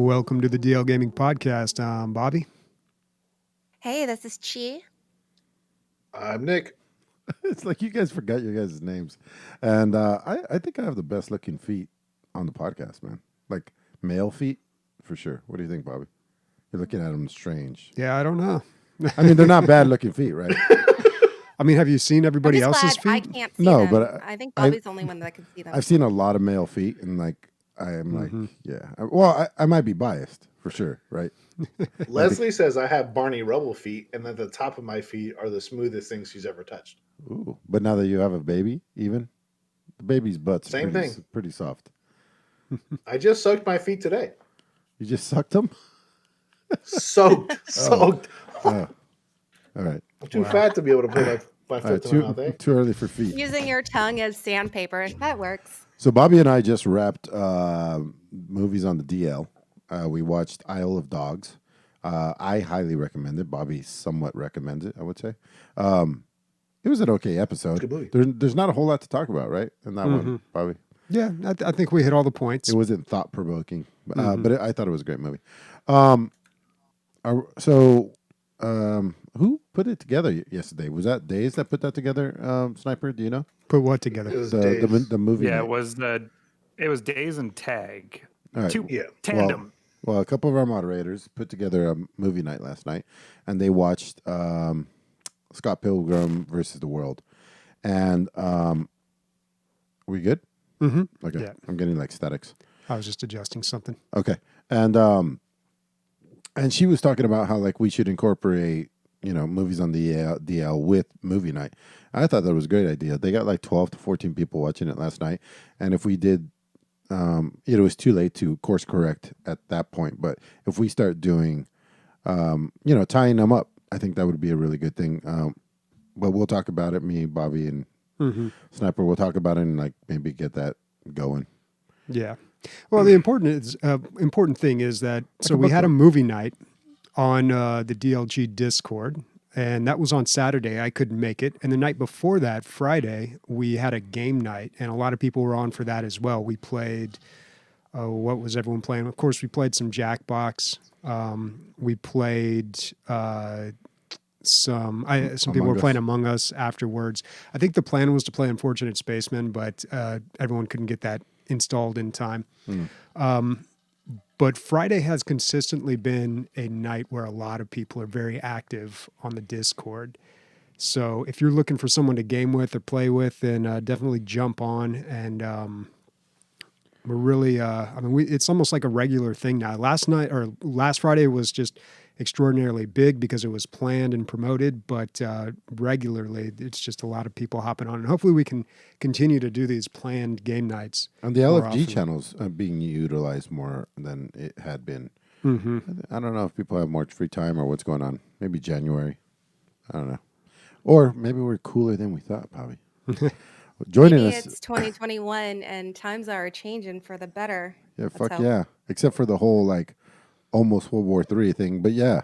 Welcome to the DL Gaming Podcast. I'm Bobby. Hey, this is Chi. I'm Nick. It's like you guys forgot your guys' names. And I think I have the best looking feet on the podcast, man. Like male feet, for sure. What do you think, Bobby? You're looking at them strange. Yeah, I don't know. I mean, they're not bad looking feet, right? I mean, have you seen everybody I'm just else's glad feet? I can't see No, them. but I think Bobby's the only one that can see them. I've seen a lot of male feet, and like, I am like, yeah. Well, I might be biased, for sure, right? Leslie says I have Barney Rubble feet, and that the top of my feet are the smoothest things she's ever touched. Ooh. But now that you have a baby, even, the baby's butt's Same thing. Pretty soft. I just soaked my feet today. You just sucked them? Soaked. Oh. All right. I'm too fat to be able to put my All right, foot in my mouth, eh? too early for feet. Using your tongue as sandpaper. That works. So Bobby and I just wrapped movies on the DL. We watched Isle of Dogs. I highly recommend it. Bobby somewhat recommends it, I would say. It was an okay episode. Good movie. There's not a whole lot to talk about, right? In that one, Bobby. Yeah, I think we hit all the points. It wasn't thought-provoking, but I thought it was a great movie. Who put it together yesterday? Was that Days that put that together, Sniper? Do you know? Put what together? It was The movie. Yeah, night. it was Days and Tag. All right. Tandem. Well, a couple of our moderators put together a movie night last night, and they watched Scott Pilgrim versus the World. And we good? Mm-hmm. Okay. Yeah. I'm getting like statics. I was just adjusting something. Okay. And she was talking about how like we should incorporate, movies on the DL with movie night. I thought that was a great idea. They got like 12 to 14 people watching it last night. And if we did, it was too late to course correct at that point. But if we start doing, tying them up, I think that would be a really good thing. But we'll talk about it. Me, Bobby, and Sniper, we'll talk about it and like maybe get that going. Yeah. Well, the important thing is that we had a movie night on the DLG Discord, and that was on Saturday. I couldn't make it. And the night before that, Friday, we had a game night, and a lot of people were on for that as well. We played, what was everyone playing? Of course, we played some Jackbox. We played some people were playing Among Us afterwards. I think the plan was to play Unfortunate Spaceman, but everyone couldn't get that installed in time. But Friday has consistently been a night where a lot of people are very active on the Discord. So if you're looking for someone to game with or play with, then definitely jump on. And we're really, it's almost like a regular thing now. Last Friday was just extraordinarily big because it was planned and promoted, but regularly it's just a lot of people hopping on, and hopefully we can continue to do these planned game nights. And the LFG channels are being utilized more than it had been. I don't know if people have more free time or what's going on. Maybe January. I don't know. Or maybe we're cooler than we thought, Bobby. Joining Maybe us. it's 2021 and times are changing for the better. Yeah, Let's fuck hope. yeah. Except for the whole like almost World War III thing, but yeah.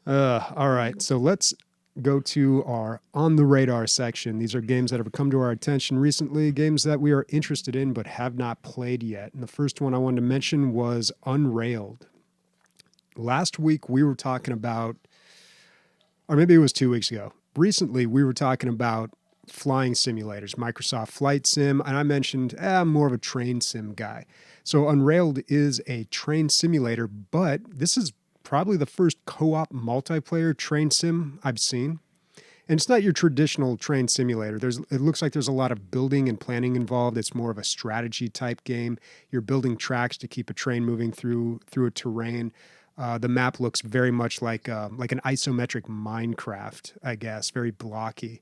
All right, so let's go to our On the Radar section. These are games that have come to our attention recently, games that we are interested in but have not played yet. And the first one I wanted to mention was Unrailed. Last week we were talking about, or maybe it was 2 weeks ago. Recently we were talking about flying simulators, Microsoft Flight Sim, and I mentioned I'm more of a train sim guy. So Unrailed is a train simulator, but this is probably the first co-op multiplayer train sim I've seen. And it's not your traditional train simulator. It looks like there's a lot of building and planning involved. It's more of a strategy type game. You're building tracks to keep a train moving through a terrain. The map looks very much like an isometric Minecraft, I guess, very blocky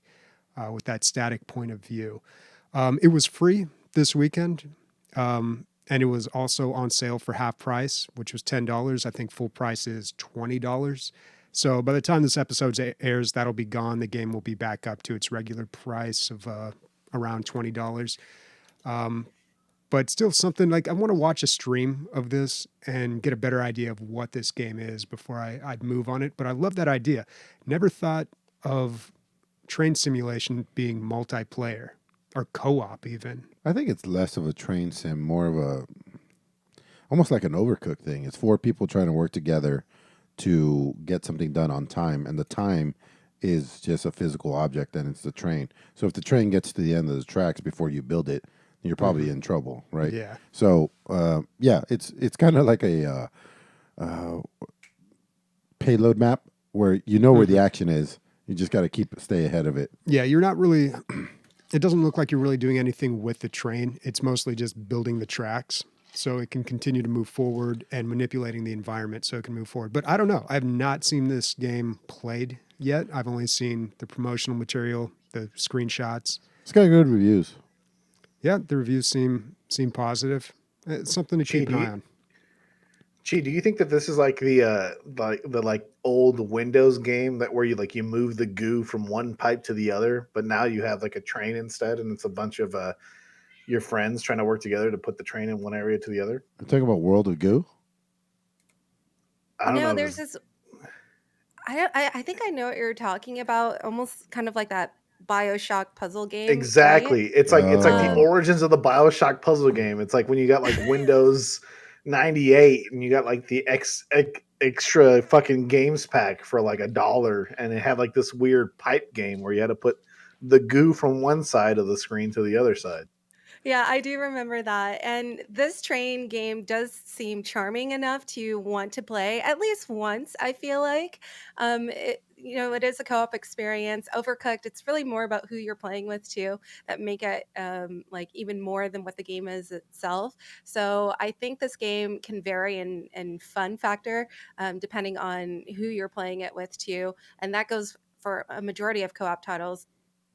with that static point of view. It was free this weekend. And it was also on sale for half price, which was $10. I think full price is $20. So by the time this episode airs, that'll be gone. The game will be back up to its regular price of around $20. But still something like I want to watch a stream of this and get a better idea of what this game is before I'd move on it. But I love that idea. Never thought of train simulation being multiplayer. or co-op even. I think it's less of a train sim, more of a almost like an Overcooked thing. It's 4 people trying to work together to get something done on time, and the time is just a physical object, and it's the train. So if the train gets to the end of the tracks before you build it, you're probably in trouble, right? Yeah. So it's kind of like a payload map where you know where the action is. You just got to stay ahead of it. Yeah, you're not really. It doesn't look like you're really doing anything with the train. It's mostly just building the tracks so it can continue to move forward and manipulating the environment so it can move forward. But I don't know. I have not seen this game played yet. I've only seen the promotional material, the screenshots. It's got good reviews. Yeah, the reviews seem positive. It's something to keep an eye on. Gee, do you think that this is like the old Windows game that where you move the goo from one pipe to the other, but now you have like a train instead, and it's a bunch of your friends trying to work together to put the train in one area to the other? I'm talking about World of Goo. I don't know. There's this. I think I know what you're talking about. Almost kind of like that BioShock puzzle game. Exactly. Right? It's like the Um, origins of the BioShock puzzle game. It's like when you got like Windows 98 and you got like the extra fucking games pack for like $1, and it had like this weird pipe game where you had to put the goo from one side of the screen to the other side. Yeah, I do remember that. And this train game does seem charming enough to want to play at least once, I feel like. It is a co-op experience. Overcooked, it's really more about who you're playing with too, that make it like even more than what the game is itself. So I think this game can vary in fun factor depending on who you're playing it with too. And that goes for a majority of co-op titles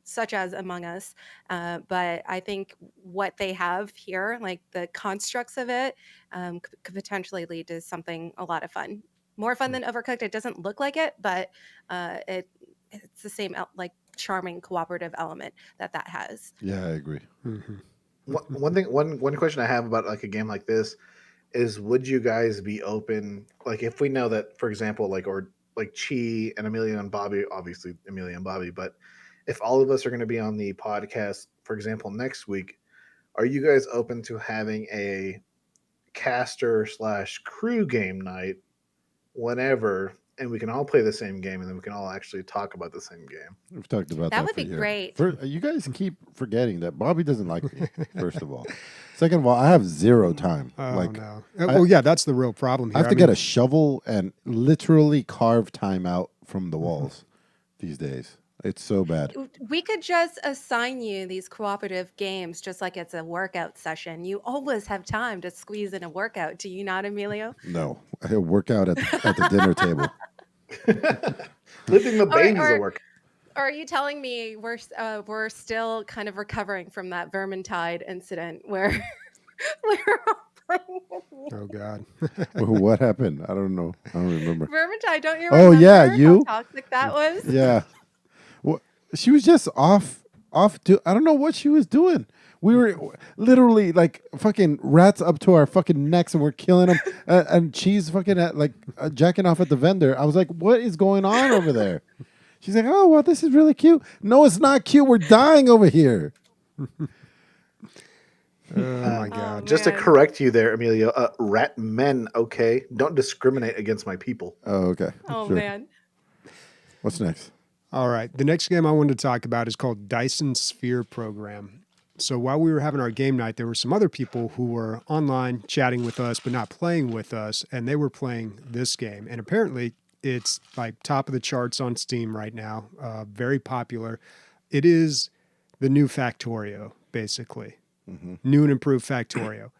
such as Among Us. But I think what they have here, like the constructs of it, could potentially lead to something a lot of fun. More fun than Overcooked. It doesn't look like it, but it's the same charming cooperative element that has. Yeah, I agree. Mm-hmm. One question I have about like a game like this is, would you guys be open, like if we know that, for example, like Chi and Emilio and Bobby, obviously Emilio and Bobby, but if all of us are going to be on the podcast, for example, next week, are you guys open to having a caster/crew game night whenever, and we can all play the same game, and then we can all actually talk about the same game? We've talked about that. That would for be years. great. You guys keep forgetting that Bobby doesn't like me, first of all. Second of all, I have 0 time. Oh, no. Well, yeah, that's the real problem here. I have to get a shovel and literally carve time out from the walls these days. It's so bad. We could just assign you these cooperative games just like it's a workout session. You always have time to squeeze in a workout. Do you not, Emilio? No, I work out at the dinner table. Lifting the babies at work. Or are you telling me we're still kind of recovering from that Vermintide incident where we're all playing with you? Oh, God. What happened? I don't know. I don't remember. Vermintide, don't you Oh, remember yeah, you? how toxic that was? Yeah. Well, she was just off. I don't know what she was doing. We were literally like fucking rats up to our fucking necks, and we're killing them. And she's fucking jacking off at the vendor. I was like, "What is going on over there?" She's like, "Oh, well, this is really cute." No, it's not cute. We're dying over here. Oh, my God. Just to man. correct you there, Emilio, rat men, okay? Don't discriminate against my people. Oh, okay. Oh, Sure. man. What's next? All right. The next game I wanted to talk about is called Dyson Sphere Program. So while we were having our game night, there were some other people who were online chatting with us, but not playing with us, and they were playing this game. And apparently it's like top of the charts on Steam right now, very popular. It is the new Factorio, basically. New and improved Factorio.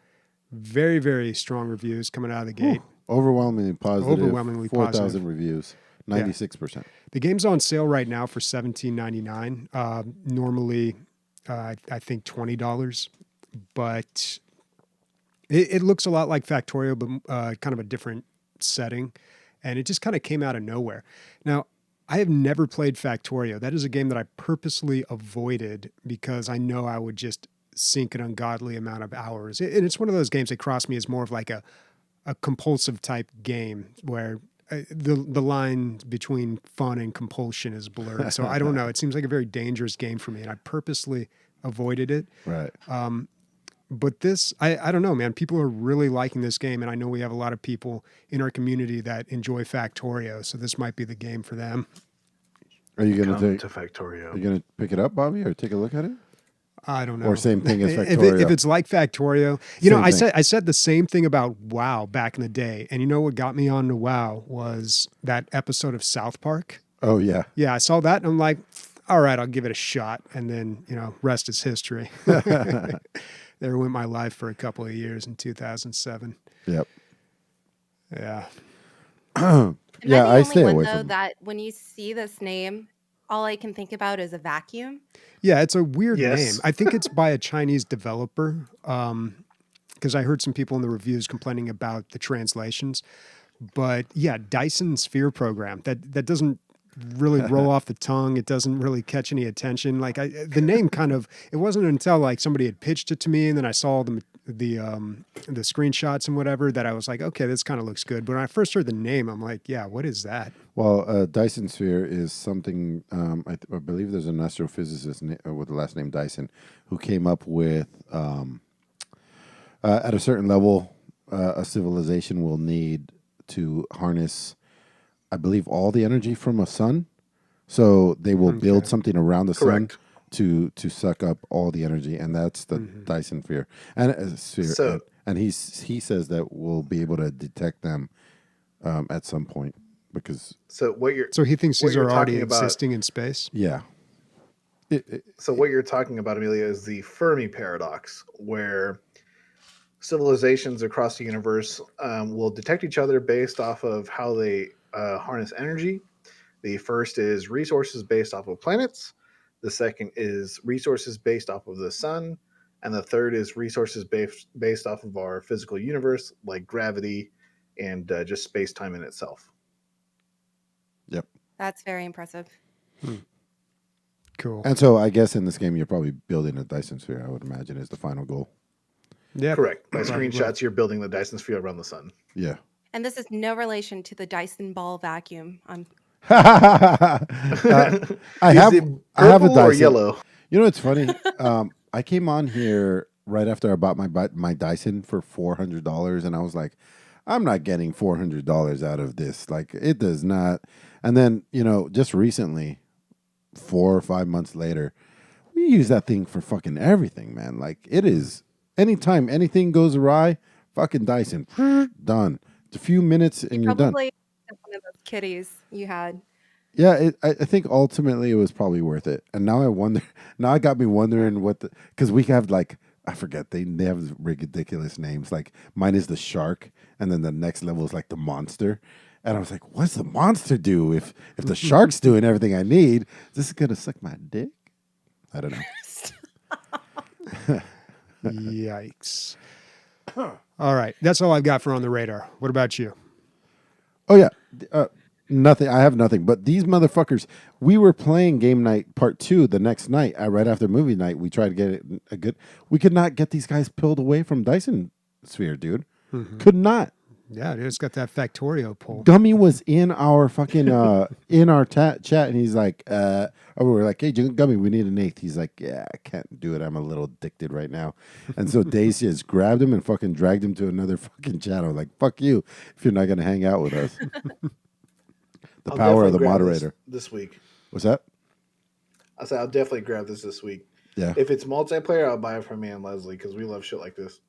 Very, very strong reviews coming out of the gate. Overwhelmingly positive. Overwhelmingly 4,000 positive. reviews. 96%. The game's on sale right now for $17.99. Normally, I think $20, but it looks a lot like Factorio, but kind of a different setting, and it just kind of came out of nowhere. Now, I have never played Factorio. That is a game that I purposely avoided because I know I would just sink an ungodly amount of hours. And it's one of those games that cross me as more of like a compulsive type game where the line between fun and compulsion is blurred. So I don't know. It seems like a very dangerous game for me, and I purposely avoided it. Right. But this, I don't know, man. People are really liking this game, and I know we have a lot of people in our community that enjoy Factorio, so this might be the game for them. Are you gonna Come take? to Factorio. Are you gonna pick it up, Bobby, or take a look at it? I don't know. Or same thing as If Factorio. it's like Factorio, you know, Same I thing. said the same thing about WoW back in the day, and you know what got me on to WoW was that episode of South Park. Oh yeah. Yeah, I saw that, and I'm like, all right, I'll give it a shot, and then rest is history. There went my life for a couple of years in 2007. Yep. Yeah. Am Yeah, I I the stay only away one though from. that when you see this name, all I can think about is a vacuum? Yeah, it's a weird Yes. name. I think it's by a Chinese developer because I heard some people in the reviews complaining about the translations. But yeah, Dyson Sphere Program. That doesn't really roll off the tongue. It doesn't really catch any attention. Like the name kind of. It wasn't until like somebody had pitched it to me, and then I saw the screenshots and whatever that I was like, okay, this kind of looks good. But when I first heard the name, I'm like, yeah, what is that? Well, Dyson Sphere is something. I believe there's an astrophysicist with the last name Dyson who came up with. At a certain level, a civilization will need to harness, I believe, all the energy from a sun. So they will build something around the Correct. sun to suck up all the energy, and that's the Dyson sphere. And sphere. So- And he says that we'll be able to detect them at some point because So what you're So he thinks What these are you're already talking about- existing in space. yeah. So what you're talking about, Amelia, is the Fermi paradox, where civilizations across the universe will detect each other based off of how they harness energy. The first is resources based off of planets. The second is resources based off of the sun. And the third is resources based off of our physical universe, like gravity and just space time in itself. Yep. That's very impressive. Cool. And so I guess in this game you're probably building a Dyson sphere. I would imagine is the final goal. Yeah. Correct. By Right. screenshots, you're building the Dyson sphere around the sun. Yeah. And this is no relation to the Dyson ball vacuum. I have Is it I have a purple or Dyson. yellow? You know, it's funny. I came on here right after I bought my Dyson for $400, and I was like, I'm not getting $400 out of this. Like, it does not. And then, just recently, 4 or 5 months later, we use that thing for fucking everything, man. Like, it is. Anytime anything goes awry, fucking Dyson, done. It's a few minutes and you're done. Probably one of those kitties you had. Yeah, I think ultimately it was probably worth it. And now I wonder. Now it got me wondering because we have like I forget they have ridiculous names. Like mine is the shark, and then the next level is like the monster. And I was like, what's the monster do if the shark's doing everything I need? Is this gonna suck my dick? I don't know. Yikes. All right. That's all I've got for On the Radar. What about you? Oh yeah, nothing. I have nothing. But these motherfuckers. We were playing game night part 2 the next night. Right after movie night, we tried to get it a good. We could not get these guys pulled away from Dyson Sphere, dude. Could not. Yeah, dude, it's got that Factorio pull. Gummy was in our fucking in our chat, and he's like, we were like, hey, Gummy, we need an 8th. He's like, yeah, I can't do it. I'm a little addicted right now. And so Daisy just grabbed him and fucking dragged him to another fucking channel. Like, fuck you if you're not gonna hang out with us. The I'll power of definitely the grab moderator. this week. What's that? I said I'll definitely grab this week. Yeah. If it's multiplayer, I'll buy it from me and Leslie because we love shit like this.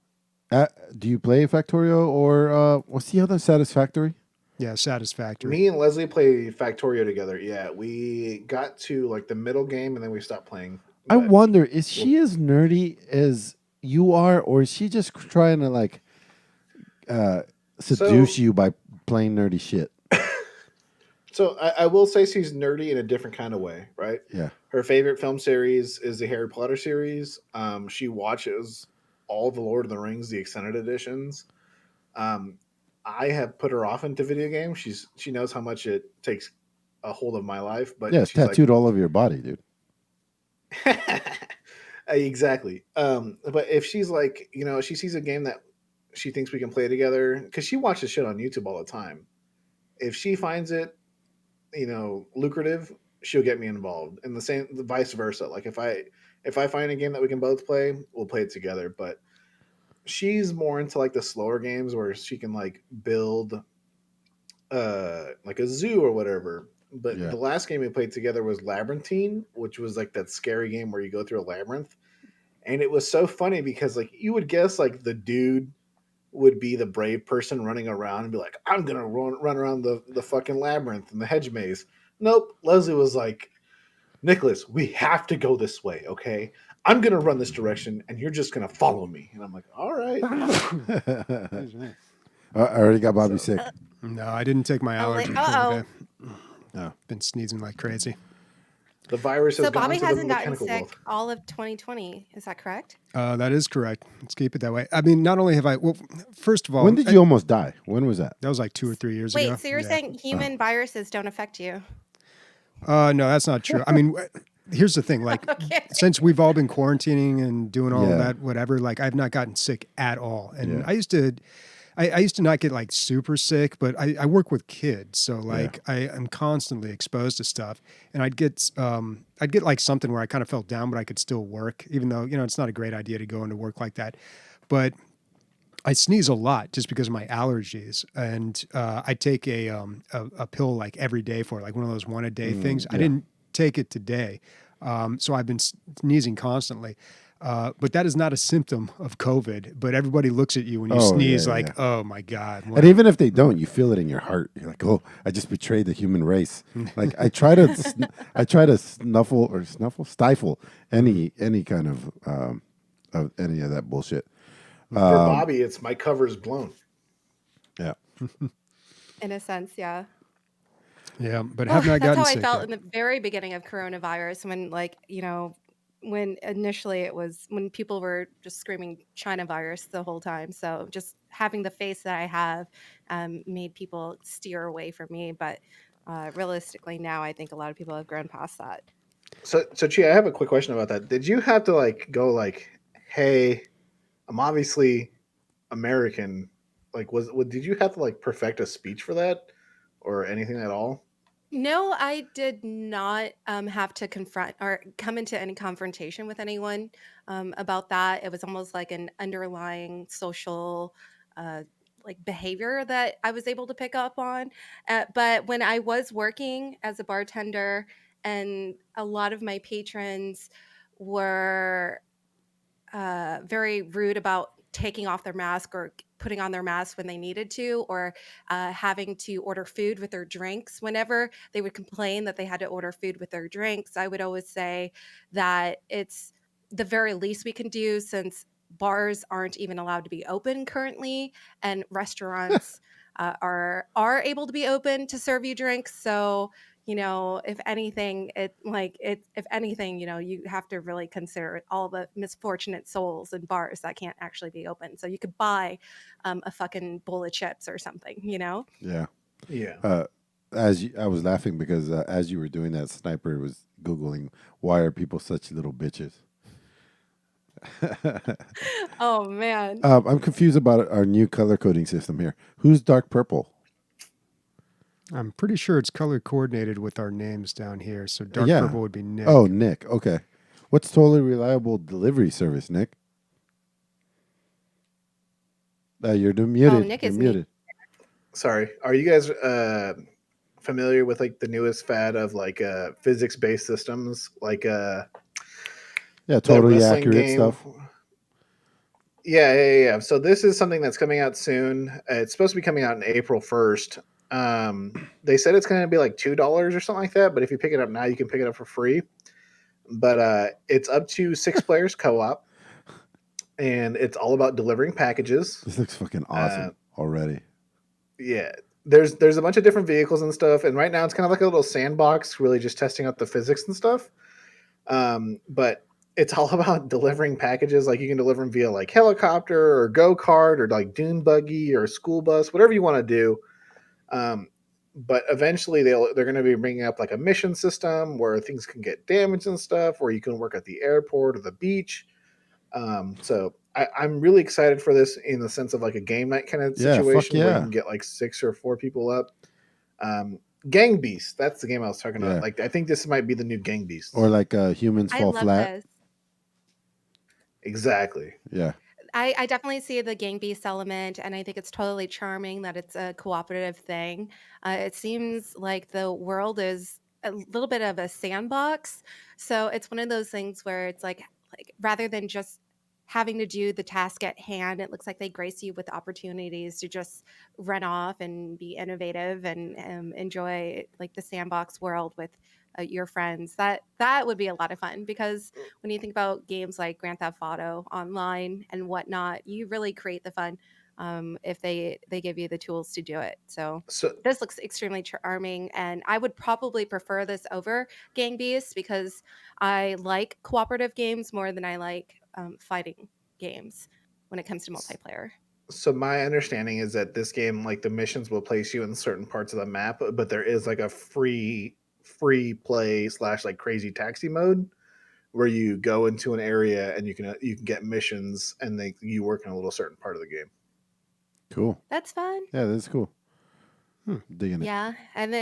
Do you play Factorio or what's the other Satisfactory? Yeah, Satisfactory. Me and Leslie play Factorio together. Yeah, we got to like the middle game and then we stopped playing. I But wonder, is she as nerdy as you are, or is she just trying to like seduce you by playing nerdy shit? So I will say she's nerdy in a different kind of way, right? Yeah. Her favorite film series is the Harry Potter series. She watches all the Lord of the Rings, the extended editions. I have put her off into video games. She knows how much it takes a hold of my life, but Yeah, it's she's tattooed all over your body, dude. Exactly. But if she's like, she sees a game that she thinks we can play together, because she watches shit on YouTube all the time. If she finds it, lucrative, she'll get me involved, and the vice versa. Like if if I find a game that we can both play, we'll play it together. But she's more into like the slower games where she can like build like a zoo or whatever. But Yeah. the last game we played together was Labyrinthine, which was like that scary game where you go through a labyrinth. And it was so funny because like you would guess like the dude would be the brave person running around and be like, I'm gonna run around the fucking labyrinth and the hedge maze. Nope. Leslie was like, Nicholas, we have to go this way, okay? I'm gonna run this direction and you're just gonna follow me. And I'm like, all right. I already got Bobby sick. No, I didn't take my allergy pill Uh-oh. today. Oh. Been sneezing like crazy. The virus has So gone Bobby to the hasn't gotten mechanical sick world. all of 2020. Is that correct? That is correct. Let's keep it that way. I mean, not only have I, well, first of all, When did you almost die? When was that? that was like 2 or 3 years ago. Wait, so you're Yeah. saying human viruses don't affect you? No, that's not true. I mean, here's the thing. Like, Okay. since we've all been quarantining and doing all Yeah. of that, whatever, like, I've not gotten sick at all. And Yeah. I used to not get like super sick, but I work with kids, so like I am constantly exposed to stuff, and I'd get like something where I kind of felt down, but I could still work, even though it's not a great idea to go into work like that. But I sneeze a lot just because of my allergies, and I take a pill like every day for it, like one of those one a day things. I didn't take it today, so I've been sneezing constantly. But that is not a symptom of COVID. But everybody looks at you when you Oh, sneeze, yeah, like, yeah. "Oh my God!" And even if they don't, you feel it in your heart. You're like, "Oh, I just betrayed the human race." Like I try to stifle any kind of any of that bullshit. For Bobby, it's my cover's blown. Yeah. In a sense, yeah. Yeah, but have not That's gotten how I sick felt yet. in the very beginning of coronavirus when, like, when initially it was when people were just screaming China virus the whole time. So just having the face that I have made people steer away from me. But realistically, now I think a lot of people have grown past that. So Chi, I have a quick question about that. Did you have to like go like, hey, I'm obviously American. Like, did you have to like perfect a speech for that or anything at all? No, I did not have to confront or come into any confrontation with anyone about that. It was almost like an underlying social like behavior that I was able to pick up on. But when I was working as a bartender, and a lot of my patrons were very rude about taking off their mask or putting on their mask when they needed to, or having to order food with their drinks whenever they would complain that they had to order food with their drinks. I would always say that it's the very least we can do, since bars aren't even allowed to be open currently, and restaurants are able to be open to serve you drinks. So if anything, if anything, you have to really consider all the misfortunate souls in bars that can't actually be open. So you could buy a fucking bowl of chips or something, Yeah. Yeah. I was laughing because as you were doing that, Sniper was Googling, why are people such little bitches? Oh, man. I'm confused about our new color coding system here. Who's dark purple? I'm pretty sure it's color coordinated with our names down here. So dark Yeah. purple would be Nick. Oh, Nick. Okay. What's totally reliable delivery service, Nick? You're muted. Nick You're is muted. Sorry. Are you guys familiar with like the newest fad of like physics-based systems, like Yeah, that totally wrestling accurate game? stuff. Yeah. So this is something that's coming out soon. It's supposed to be coming out in April 1st. They said it's going to be like $2 or something like that, but if you pick it up now, you can pick it up for free. But it's up to 6 players co-op, and it's all about delivering packages. This looks fucking awesome already. Yeah, there's a bunch of different vehicles and stuff, and right now it's kind of like a little sandbox, really just testing out the physics and stuff. But it's all about delivering packages. Like you can deliver them via like helicopter or go-kart or like dune buggy or school bus, whatever you want to do. But eventually they're going to be bringing up like a mission system where things can get damaged and stuff, where you can work at the airport or the beach. So I'm really excited for this in the sense of like a game night kind of situation where you can get like 6 or 4 people up. Gang Beast, that's the game I was talking about. Like I think this might be the new Gang Beast. Or like humans I fall love flat. this. Exactly. Yeah. I definitely see the gang beast element, and I think it's totally charming that it's a cooperative thing. It seems like the world is a little bit of a sandbox, so it's one of those things where it's like rather than just having to do the task at hand, it looks like they grace you with opportunities to just run off and be innovative and enjoy like the sandbox world with your friends. That would be a lot of fun because when you think about games like Grand Theft Auto Online and whatnot, you really create the fun if they give you the tools to do it. So So this looks extremely charming, and I would probably prefer this over Gang Beasts because I like cooperative games more than I like fighting games when it comes to multiplayer. so my understanding is that this game, like the missions will place you in certain parts of the map, but there is like a free play slash like crazy taxi mode where you go into an area and you can get missions and you work in a little certain part of the game. Cool. That's fun. Yeah, that's cool. Digging it. Yeah, and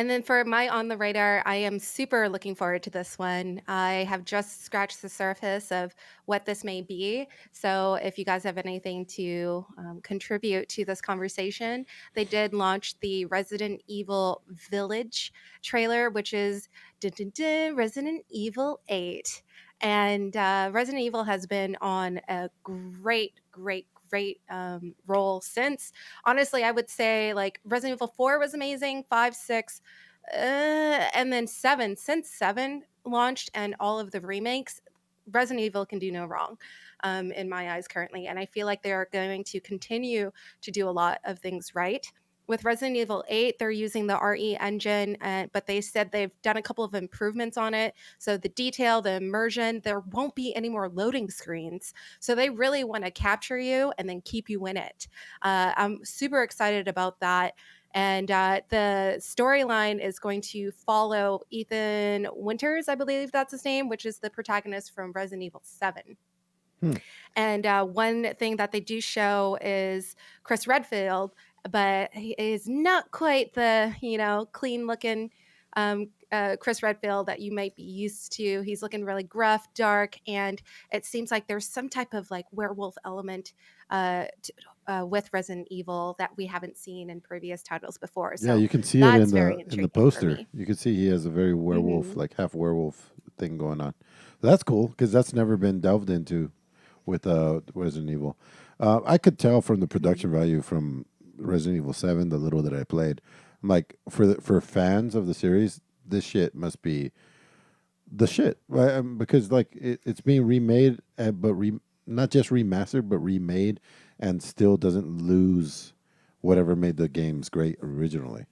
then for my on the radar, I am super looking forward to this one. I have just scratched the surface of what this may be. So if you guys have anything to contribute to this conversation, they did launch the Resident Evil Village trailer, which is dun, dun, dun, Resident Evil 8. And Resident Evil has been on a great roll since, honestly, I would say like Resident Evil 4 was amazing, 5, 6, and then 7. Since 7 launched and all of the remakes, Resident Evil can do no wrong in my eyes currently. And I feel like they are going to continue to do a lot of things right. With Resident Evil 8, they're using the RE engine, but they said they've done a couple of improvements on it. So the detail, the immersion, there won't be any more loading screens. So they really want to capture you and then keep you in it. I'm super excited about that. And the storyline is going to follow Ethan Winters, I believe that's his name, which is the protagonist from Resident Evil 7. Hmm. And one thing that they do show is Chris Redfield, but he is not quite the, clean looking Chris Redfield that you might be used to. He's looking really gruff, dark, and it seems like there's some type of like werewolf element with Resident Evil that we haven't seen in previous titles before. Yeah, So you can see it that's in very the intriguing for poster. me. You can see he has a very werewolf, Mhm. like half werewolf thing going on. That's cool because that's never been delved into with Resident Evil. I could tell from the production value from Resident Evil 7, the little that I played. Like for fans of the series, this shit must be the shit, right? Because like it's being remade, but not just remastered, but remade, and still doesn't lose whatever made the games great originally.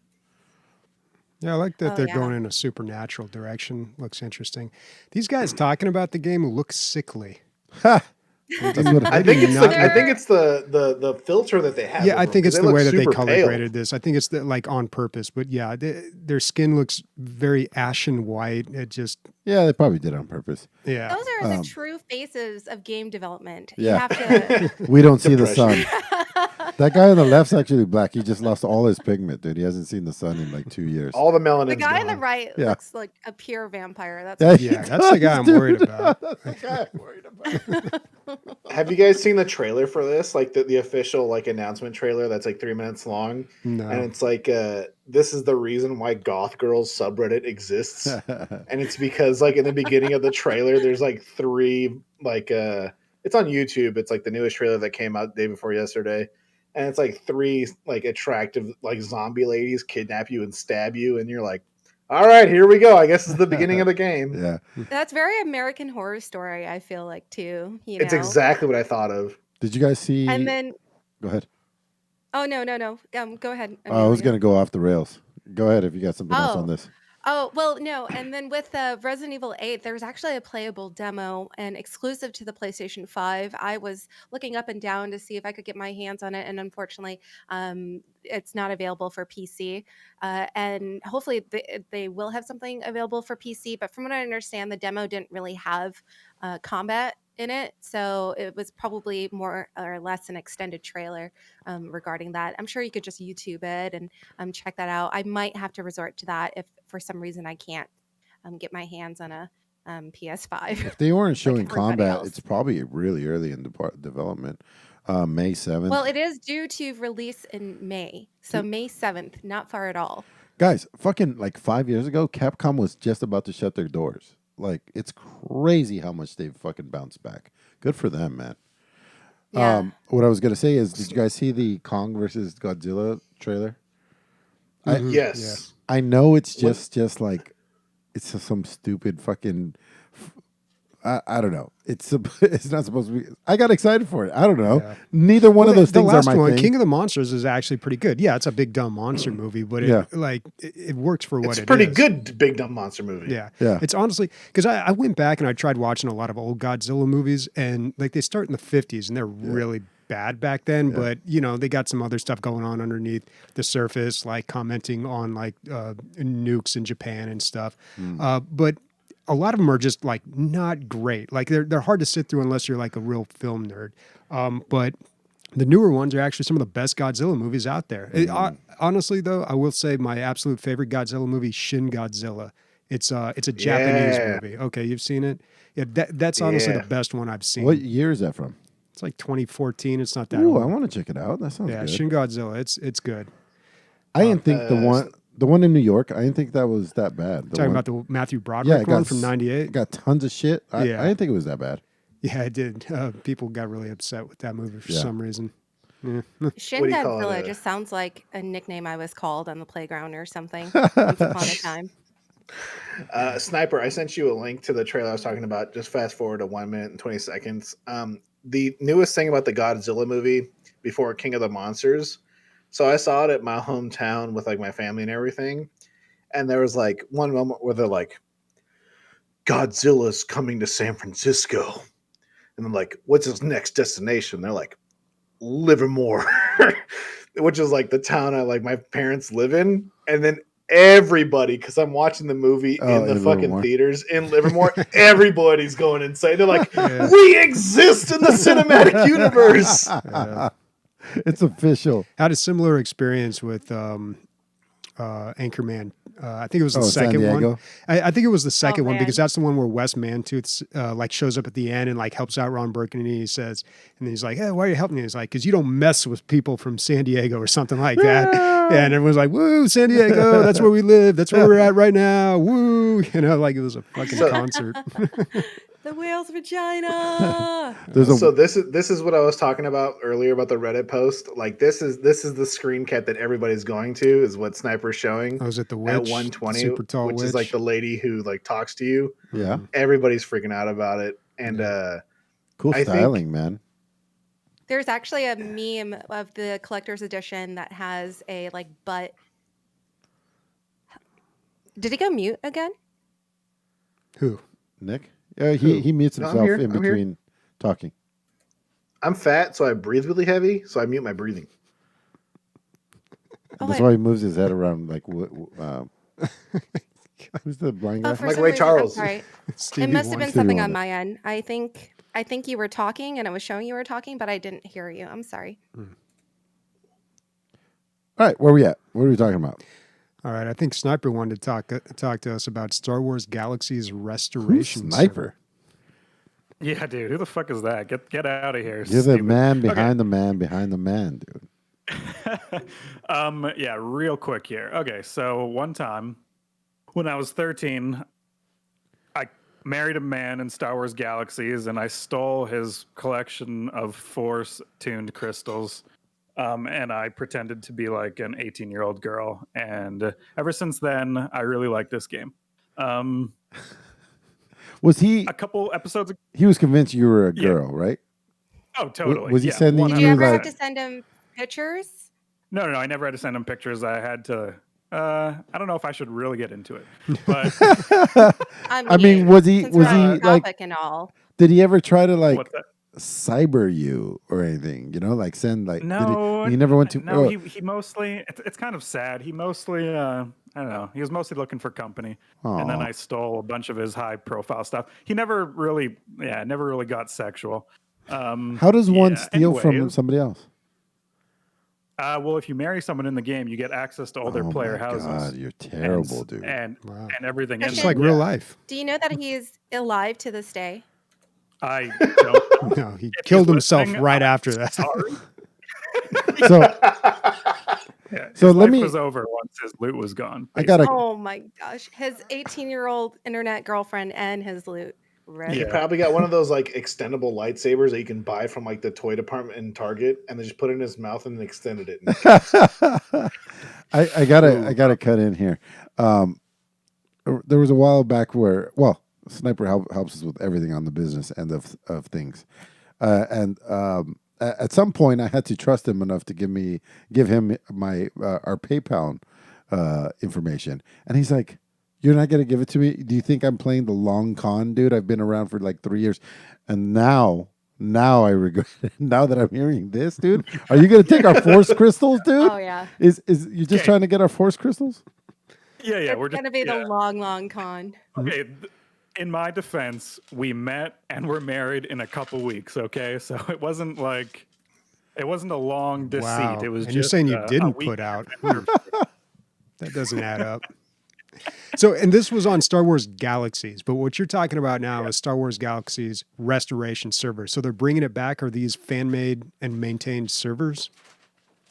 Yeah, I like that Oh, they're yeah. going in a supernatural direction. Looks interesting. These guys talking about the game look sickly. Ha! They That's do- what I they think do it's not the I look- think it's the filter that they have. yeah, over I them, think 'cause it's the look way that they super color pale. graded this. I think it's like on purpose. But yeah, their skin looks very ashen white. It just Yeah, they probably did it on purpose. yeah. Those are the true faces of game development. You Yeah. have to. We don't see the sun. Depression. That guy on the left's actually black. He just lost all his pigment, dude. He hasn't seen the sun in like 2 years. All the The melanin's guy on the gone. right Yeah. looks like a pure vampire. That's Yeah, for he Yeah, sure. that's the guy I'm does, worried dude. about. That's the guy I'm worried about. Have you guys seen the trailer for this? Like the official like announcement trailer that's like 3 minutes long, No. and it's like this is the reason why Goth Girls subreddit exists, and it's because like in the beginning of the trailer, there's like three like it's on YouTube. It's like the newest trailer that came out the day before yesterday, and it's like three like attractive like zombie ladies kidnap you and stab you, and you're like, all right, here we go. I guess it's the beginning of the game. Yeah. That's very American Horror Story, I feel like, too. It's exactly what I thought of. Did you guys see? And then, Go ahead. oh, no. Go ahead. I was Amelia. going to go off the rails. Go ahead if you got something else on Oh. this. Oh, well, no. And then with Resident Evil 8, there's actually a playable demo and exclusive to the PlayStation 5. I was looking up and down to see if I could get my hands on it. And unfortunately, it's not available for PC. And hopefully they will have something available for PC. But from what I understand, the demo didn't really have combat in it. So it was probably more or less an extended trailer regarding that. I'm sure you could just YouTube it and check that out. I might have to resort to that if for some reason I can't get my hands on a PS5. If they weren't showing everybody combat, else. it's probably really early in development. May 7th. Well, it is due to release in May. So May 7th, not far at all. Guys, fucking like 5 years ago, Capcom was just about to shut their doors. Like, it's crazy how much they've fucking bounced back. Good for them, man. Yeah. What I was gonna say is, did you guys see the Kong versus Godzilla trailer? Yes. I know it's just like it's just some stupid fucking. I don't know. It's not supposed to be. I got excited for it. I don't know. Yeah. Neither one of those the things are last my one, thing. King of the Monsters, is actually pretty good. Yeah, it's a big dumb monster movie, but it works for what It's it is. a pretty good big dumb monster movie. Yeah. Yeah. It's honestly, because I went back and I tried watching a lot of old Godzilla movies, and like they start in the 50s and they're really bad back then, but you know, they got some other stuff going on underneath the surface, like commenting on like nukes in Japan and stuff. But a lot of them are just like not great. Like they're hard to sit through unless you're like a real film nerd. But the newer ones are actually some of the best Godzilla movies out there. Honestly, though, I will say my absolute favorite Godzilla movie, Shin Godzilla. It's a Japanese movie. Okay, you've seen it? Yeah, that's honestly the best one I've seen. What year is that from? It's like 2014. It's not that Ooh, old. I want to check it out. That sounds Yeah, good. Shin Godzilla. It's good. I didn't think the one in New York. I didn't think that was that bad. Talking about the Matthew Broderick one from '98. It got tons of shit. I didn't think it was that bad. Yeah, it did. People got really upset with that movie for some reason. Yeah. Shin What do you call Godzilla it? just sounds like a nickname I was called on the playground or something once upon a time. Sniper, I sent you a link to the trailer I was talking about. Just fast forward to 1 minute and 20 seconds. The newest thing about the Godzilla movie before King of the Monsters. So I saw it at my hometown with like my family and everything. And there was like one moment where they're like, Godzilla's coming to San Francisco. And I'm like, what's his next destination? They're like, Livermore, which is like the town my parents live in. And then everybody, because I'm watching the movie in the fucking Livermore. theaters in Livermore, everybody's going insane. They're like, we exist in the cinematic universe. It's official. Had a similar experience with Anchorman. I think it was the San second one. Diego? I think it was the second one man. because that's the one where Wes Mantooth like shows up at the end and like helps out Ron Burgundy. And he says, and then he's like, "Hey, why are you helping me?" He's like, "Because you don't mess with people from San Diego or something like that." And everyone's like, "Woo, San Diego! That's where we live. That's where we're at right now. Woo!" You know, like it was a fucking concert. The whale's vagina. So this is what I was talking about earlier about the Reddit post. Like this is the screen cap that everybody's going to is what Sniper's showing. I was at the At witch, 120, super tall which witch. is like the lady who like talks to you. Yeah. Everybody's freaking out about it. And Cool I think- styling, man. There's actually a meme of the collector's edition that has a like butt. Did he go mute again? Who? Nick? Yeah, he mutes No, I'm himself here. in I'm here. between talking. I'm fat, so I breathe really heavy, so I mute my breathing. Oh, That's wait. why he moves his head around like who's the blind guy? Oh, for Like some Ray reason, Charles. I'm sorry. Stevie It must have Wonder. been something Stevie on Wonder. my end. I think you were talking and it was showing you were talking, but I didn't hear you. I'm sorry. All right, where we at? What are we talking about? All right, I think Sniper wanted to talk to us about Star Wars Galaxy's Who's restoration. Sniper? Yeah, dude, who the fuck is that? Get out of here. You're the stupid. man Okay. behind the man behind the man, dude. Yeah, real quick here. Okay, so one time when I was 13, I married a man in Star Wars Galaxies and I stole his collection of Force-tuned crystals. And I pretended to be like an 18-year-old girl. And ever since then, I really like this game. Was he? A couple episodes ago. He was convinced you were a Yeah. girl, right? Oh, totally. was he yeah, sending Did you you ever like- have to send him pictures? No, I never had to send him pictures. I had to. I don't know if I should really get into it, but I mean, was he since we're on like? topic and all? Did he ever try to like what's that? cyber you or anything? You know, like send like. No, he never went to. No, oh, he mostly. It's kind of sad. He mostly. I don't know. He was mostly looking for company, and then Aw. I stole a bunch of his high-profile stuff. He never really got sexual. how does one yeah, steal from anyways. somebody else? Well, if you marry someone in the game, you get access to all their Oh player my houses. God, you're terrible, dude. And Wow. everything in Just them. like real life. Do you know that he's alive to this day? I don't know. No, he If killed he's himself listening, right I'm after that. Sorry. So Yeah, So his let life me- was over once his loot was gone. I gotta- basically. Oh my gosh. His 18-year-old internet girlfriend and his loot. Rip. He Yeah. probably got one of those like extendable lightsabers that you can buy from like the toy department in Target, and then just put it in his mouth and then extended it. I gotta cut in here. There was a while back where, well, Sniper helps us with everything on the business end of things, and at some point I had to trust him enough to give him my our PayPal information, and he's like, "You're not gonna give it to me? Do you think I'm playing the long con, dude? I've been around for like 3 years, and now I regret it. Now that I'm hearing this, dude, are you gonna take our force crystals, dude? Oh yeah. Is you just Okay. trying to get our force crystals?" Yeah, It's we're just gonna be yeah. the long con. Okay, in my defense, we met and we're married in a couple weeks. Okay, so it wasn't a long deceit. Wow. It was And just you're saying you a didn't week put out. after. That doesn't add up. So, and this was on Star Wars Galaxies, but what you're talking about now is Star Wars Galaxies restoration servers. So they're bringing it back. Are these fan-made and maintained servers?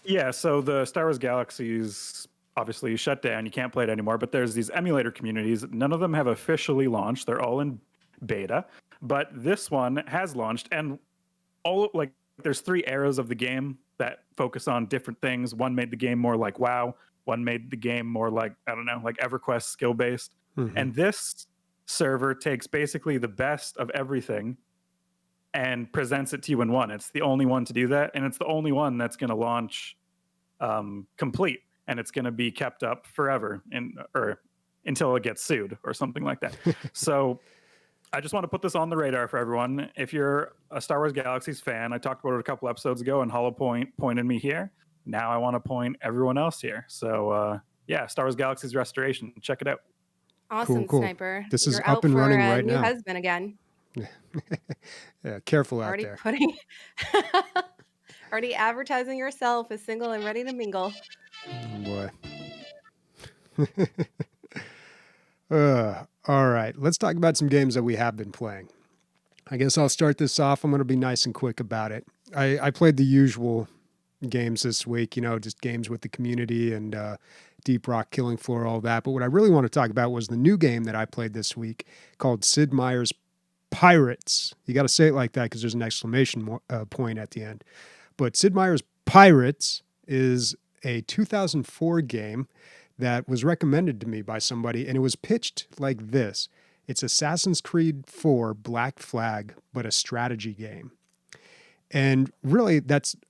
Yeah, so the Star Wars Galaxies obviously shut down. You can't play it anymore, but there's these emulator communities. None of them have officially launched. They're all in beta, but this one has launched, and there's 3 eras of the game that focus on different things. One made the game more like WoW. One made the game more like, I don't know, like EverQuest skill-based. Mhm. And this server takes basically the best of everything and presents it to you in one. It's the only one to do that, and it's the only one that's going to launch complete, and it's going to be kept up forever or until it gets sued or something like that. So I just want to put this on the radar for everyone. If you're a Star Wars Galaxies fan, I talked about it a couple episodes ago, and Hollow Point pointed me here. Now I want to point everyone else here. So yeah, Star Wars Galaxies Restoration. Check it out. Awesome, cool. Sniper. This is You're up out and for running a right new now. husband again. Yeah, careful out Already there. putting already advertising yourself as single and ready to mingle. Oh, boy. All right, let's talk about some games that we have been playing. I guess I'll start this off. I'm going to be nice and quick about it. I played the usual games this week, just games with the community and Deep Rock, Killing Floor, all that. But what I really want to talk about was the new game that I played this week called Sid Meier's Pirates. You got to say it like that because there's an exclamation point at the end. But Sid Meier's Pirates is a 2004 game that was recommended to me by somebody, and it was pitched like this. It's Assassin's Creed 4 Black Flag, but a strategy game. And really,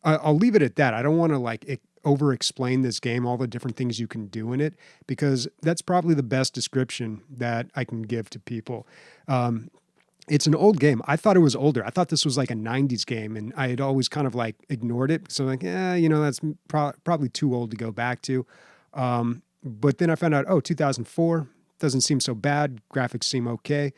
I'll leave it at that. I don't want to over explain this game, all the different things you can do in it, because that's probably the best description that I can give to people. It's an old game. I thought it was older. I thought this was like a 90s game, and I had always kind of ignored it. So that's probably too old to go back to. But then I found out, 2004 doesn't seem so bad. Graphics seem okay.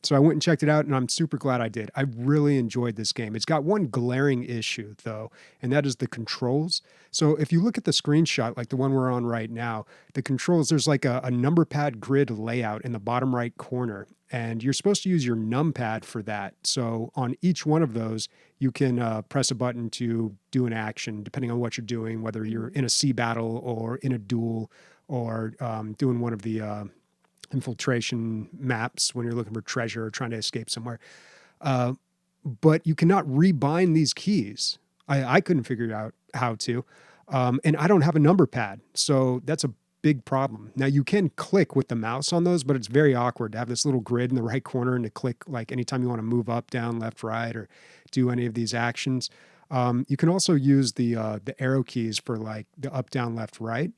So I went and checked it out, and I'm super glad I did. I really enjoyed this game. It's got one glaring issue, though, and that is the controls. So if you look at the screenshot, like the one we're on right now, the controls, there's like a number pad grid layout in the bottom right corner, and you're supposed to use your numpad for that. So on each one of those, you can press a button to do an action, depending on what you're doing, whether you're in a sea battle or in a duel or doing one of the infiltration maps when you're looking for treasure or trying to escape somewhere. But you cannot rebind these keys. I couldn't figure out how to. And I don't have a number pad. So that's a big problem. Now you can click with the mouse on those, but it's very awkward to have this little grid in the right corner and to click anytime you want to move up, down, left, right, or do any of these actions. You can also use the arrow keys for the up, down, left, right,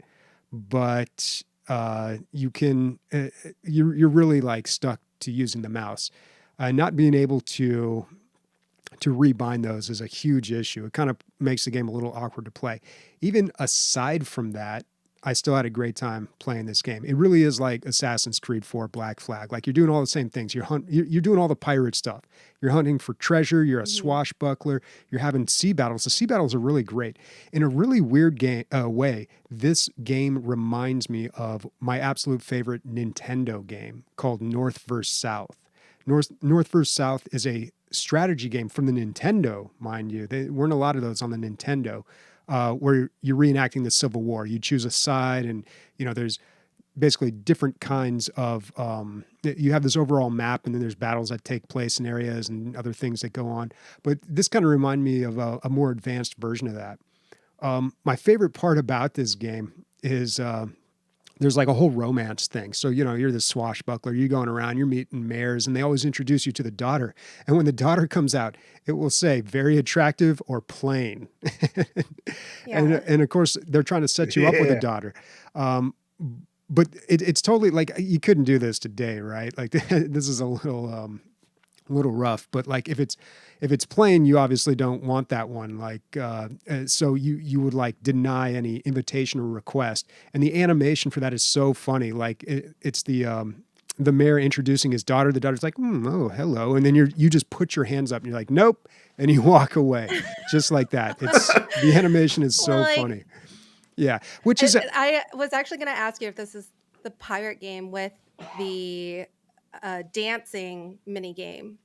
but you're really stuck to using the mouse. Not being able to rebind those is a huge issue. It kind of makes the game a little awkward to play. Even aside from that, I still had a great time playing this game. It really is like Assassin's Creed 4 Black Flag. Like you're doing all the same things. You're doing all the pirate stuff. You're hunting for treasure. You're a swashbuckler. You're having sea battles. The sea battles are really great. In a really weird way, this game reminds me of my absolute favorite Nintendo game called North vs. South. North vs. South is a strategy game from the Nintendo, mind you. There weren't a lot of those on the Nintendo. Where you're reenacting the Civil War. You choose a side, and there's basically different kinds of. You have this overall map, and then there's battles that take place in areas and other things that go on. But this kind of reminded me of a more advanced version of that. My favorite part about this game is there's like a whole romance thing. So, you're this swashbuckler, you're going around, you're meeting mayors, and they always introduce you to the daughter. And when the daughter comes out, it will say very attractive or plain. And of course, they're trying to set you up with a daughter. But it's totally like, you couldn't do this today, right? Like this is a little rough, but like if it's plain, you obviously don't want that one. Like, so you would like deny any invitation or request. And the animation for that is so funny. Like it's the mayor introducing his daughter. The daughter's like, oh, hello. And then you just put your hands up and you're like, nope. And you walk away just like that. The animation is so funny. Yeah. Which is, I was actually going to ask you if this is the pirate game with the dancing mini game.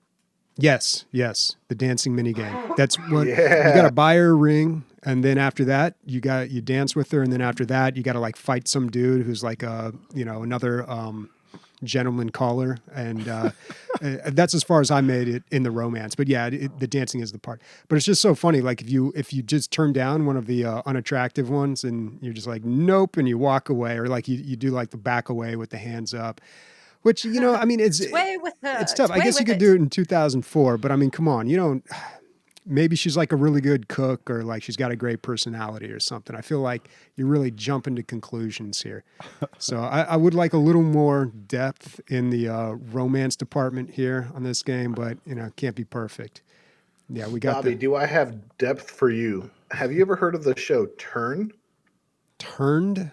Yes, the dancing mini game. That's what you got to buy her a ring, and then after that, you dance with her, and then after that, you got to like fight some dude who's like another gentleman caller, and that's as far as I made it in the romance. But yeah, the dancing is the part. But it's just so funny. Like if you just turn down one of the unattractive ones, and you're just like nope, and you walk away, or like you do like the back away with the hands up. Which, I mean, it's tough. I guess you could do it in 2004, but I mean, come on, maybe she's like a really good cook, or like she's got a great personality or something. I feel like you're really jumping to conclusions here. So I would like a little more depth in the romance department here on this game, but, can't be perfect. Yeah, we got Bobby, do I have depth for you? Have you ever heard of the show Turn? Turned?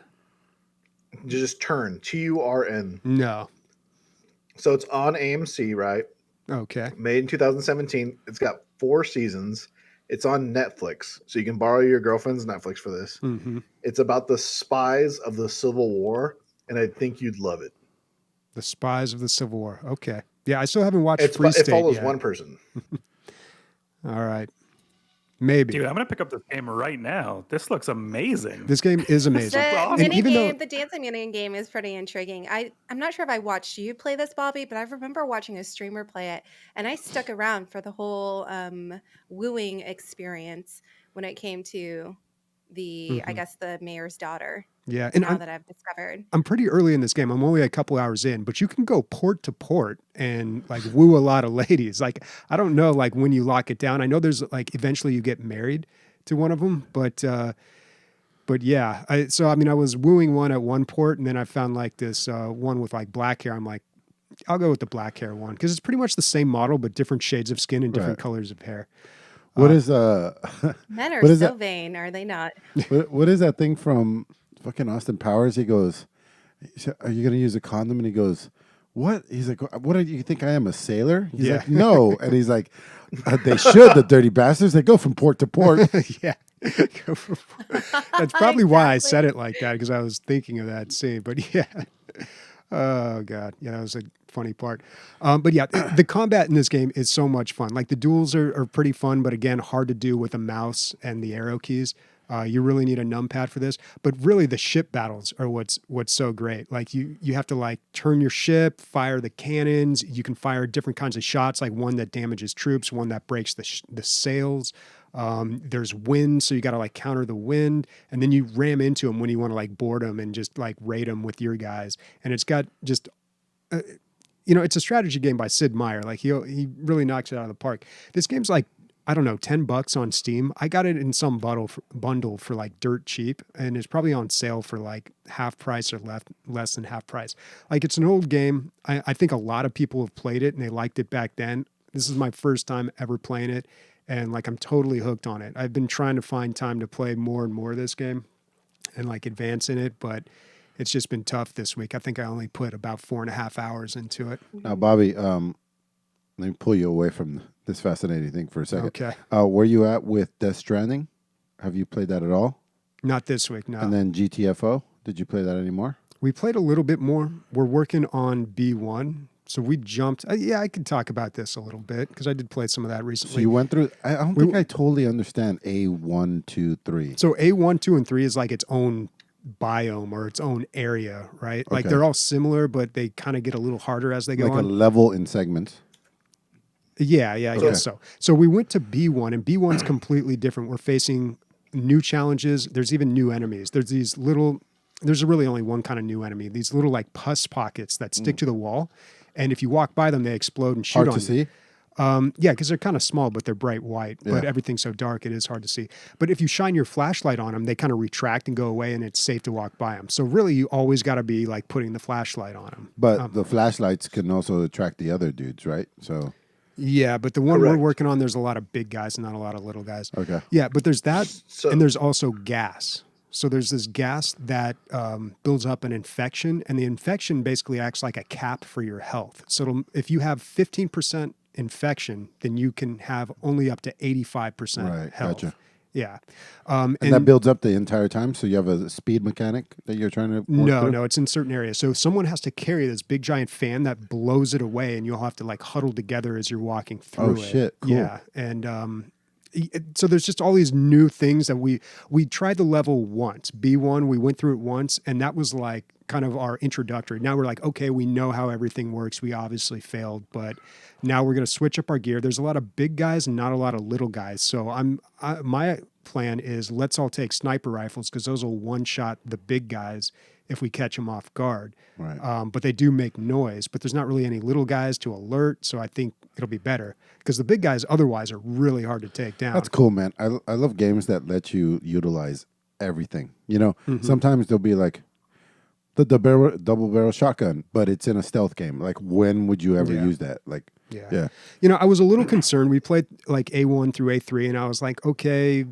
Just Turn, Turn. No. So it's on AMC, right? Okay. Made in 2017. It's got 4 seasons. It's on Netflix. So you can borrow your girlfriend's Netflix for this. Mm-hmm. It's about the spies of the Civil War, and I think you'd love it. The Spies of the Civil War. Okay. Yeah, I still haven't watched Free It State follows yet. one person. All right. Maybe. Dude, I'm going to pick up this game right now. This looks amazing. This game is amazing. The dancing mini game is pretty intriguing. I'm not sure if I watched you play this, Bobby, but I remember watching a streamer play it, and I stuck around for the whole wooing experience when it came to I guess, the mayor's daughter. Yeah, and that I've discovered. I'm pretty early in this game. I'm only a couple hours in, but you can go port to port and like woo a lot of ladies. Like, I don't know, like when you lock it down. I know there's like eventually you get married to one of them, but yeah. I was wooing one at one port, and then I found like this one with like black hair. I'm like, I'll go with the black hair one because it's pretty much the same model, but different shades of skin and different colors of hair. What is men are so vain, are they not? What is that thing from fucking Austin Powers? He goes, "Are you going to use a condom?" And he goes, "What?" He's like, "What do you think I am, a sailor?" He's like, "No." And he's like, "They should, the dirty bastards. They go from port to port." Yeah. That's probably why I said it like that, because I was thinking of that scene. But yeah. Oh, God. Yeah, that was a funny part. But yeah, the combat in this game is so much fun. Like the duels are pretty fun, but again, hard to do with a mouse and the arrow keys. You really need a numpad for this. But really, the ship battles are what's so great. Like you have to like turn your ship, fire the cannons. You can fire different kinds of shots, like one that damages troops, one that breaks the sails. There's wind, so you got to like counter the wind, and then you ram into them when you want to like board them and just like raid them with your guys. And it's got just, it's a strategy game by Sid Meier. Like he really knocks it out of the park. This game's like, I don't know, $10 on Steam. I got it in some bundle for like dirt cheap, and it's probably on sale for like half price or less than half price. Like it's an old game. I think a lot of people have played it and they liked it back then. This is my first time ever playing it. And like, I'm totally hooked on it. I've been trying to find time to play more and more of this game. and like advance in it, but it's just been tough this week. I think I only put about 4.5 hours into it. Now, Bobby, let me pull you away from this fascinating thing for a second. Okay. Where you at with Death Stranding? Have you played that at all? Not this week, no. And then GTFO, did you play that anymore? We played a little bit more. We're working on B1. So we jumped. Yeah, I could talk about this a little bit because I did play some of that recently. So you went through, I don't think I totally understand A1, 2, 3. So A1, 2, and 3 is like its own biome or its own area, right? Like Okay. they're all similar, but they kind of get a little harder as they go Like a on. level in segments. Yeah, I guess so. So we went to B1, and B1's completely different. We're facing new challenges. There's even new enemies. There's really only one kind of new enemy. These little like pus pockets that stick to the wall. And if you walk by them, they explode and shoot Hard on to you. see? Yeah, because they're kind of small, but they're bright white. But Yeah. everything's so dark, it is hard to see. But if you shine your flashlight on them, they kind of retract and go away, and it's safe to walk by them. So really, you always got to be like putting the flashlight on them. But the flashlights can also attract the other dudes, right? So, Yeah, but the one we're Correct. working on, there's a lot of big guys and not a lot of little guys. okay. Yeah, but there's that, So- and there's also gas. So there's this gas that builds up an infection, and the infection basically acts like a cap for your health. So if you have 15% infection, then you can have only up to 85% Right, health. gotcha. Yeah. And that builds up the entire time? So you have a speed mechanic that you're trying to work through? No, it's in certain areas. So someone has to carry this big giant fan that blows it away, and you'll have to like huddle together as you're walking through Oh, it. shit, cool. Yeah, and so there's just all these new things that we tried the level once. B1, we went through it once, and that was like kind of our introductory. Now we're like, okay, we know how everything works. We obviously failed, but now we're going to switch up our gear. There's a lot of big guys and not a lot of little guys. So my plan is let's all take sniper rifles because those will one-shot the big guys if we catch them off guard. Right. But they do make noise, but there's not really any little guys to alert. So I think it'll be better because the big guys otherwise are really hard to take down. That's cool, man. I love games that let you utilize everything. You know, sometimes they'll be like the double barrel shotgun, but it's in a stealth game. Like, when would you ever Yeah. use that? Like, yeah. You know, I was a little concerned. We played like A1 through A3, and I was like, okay,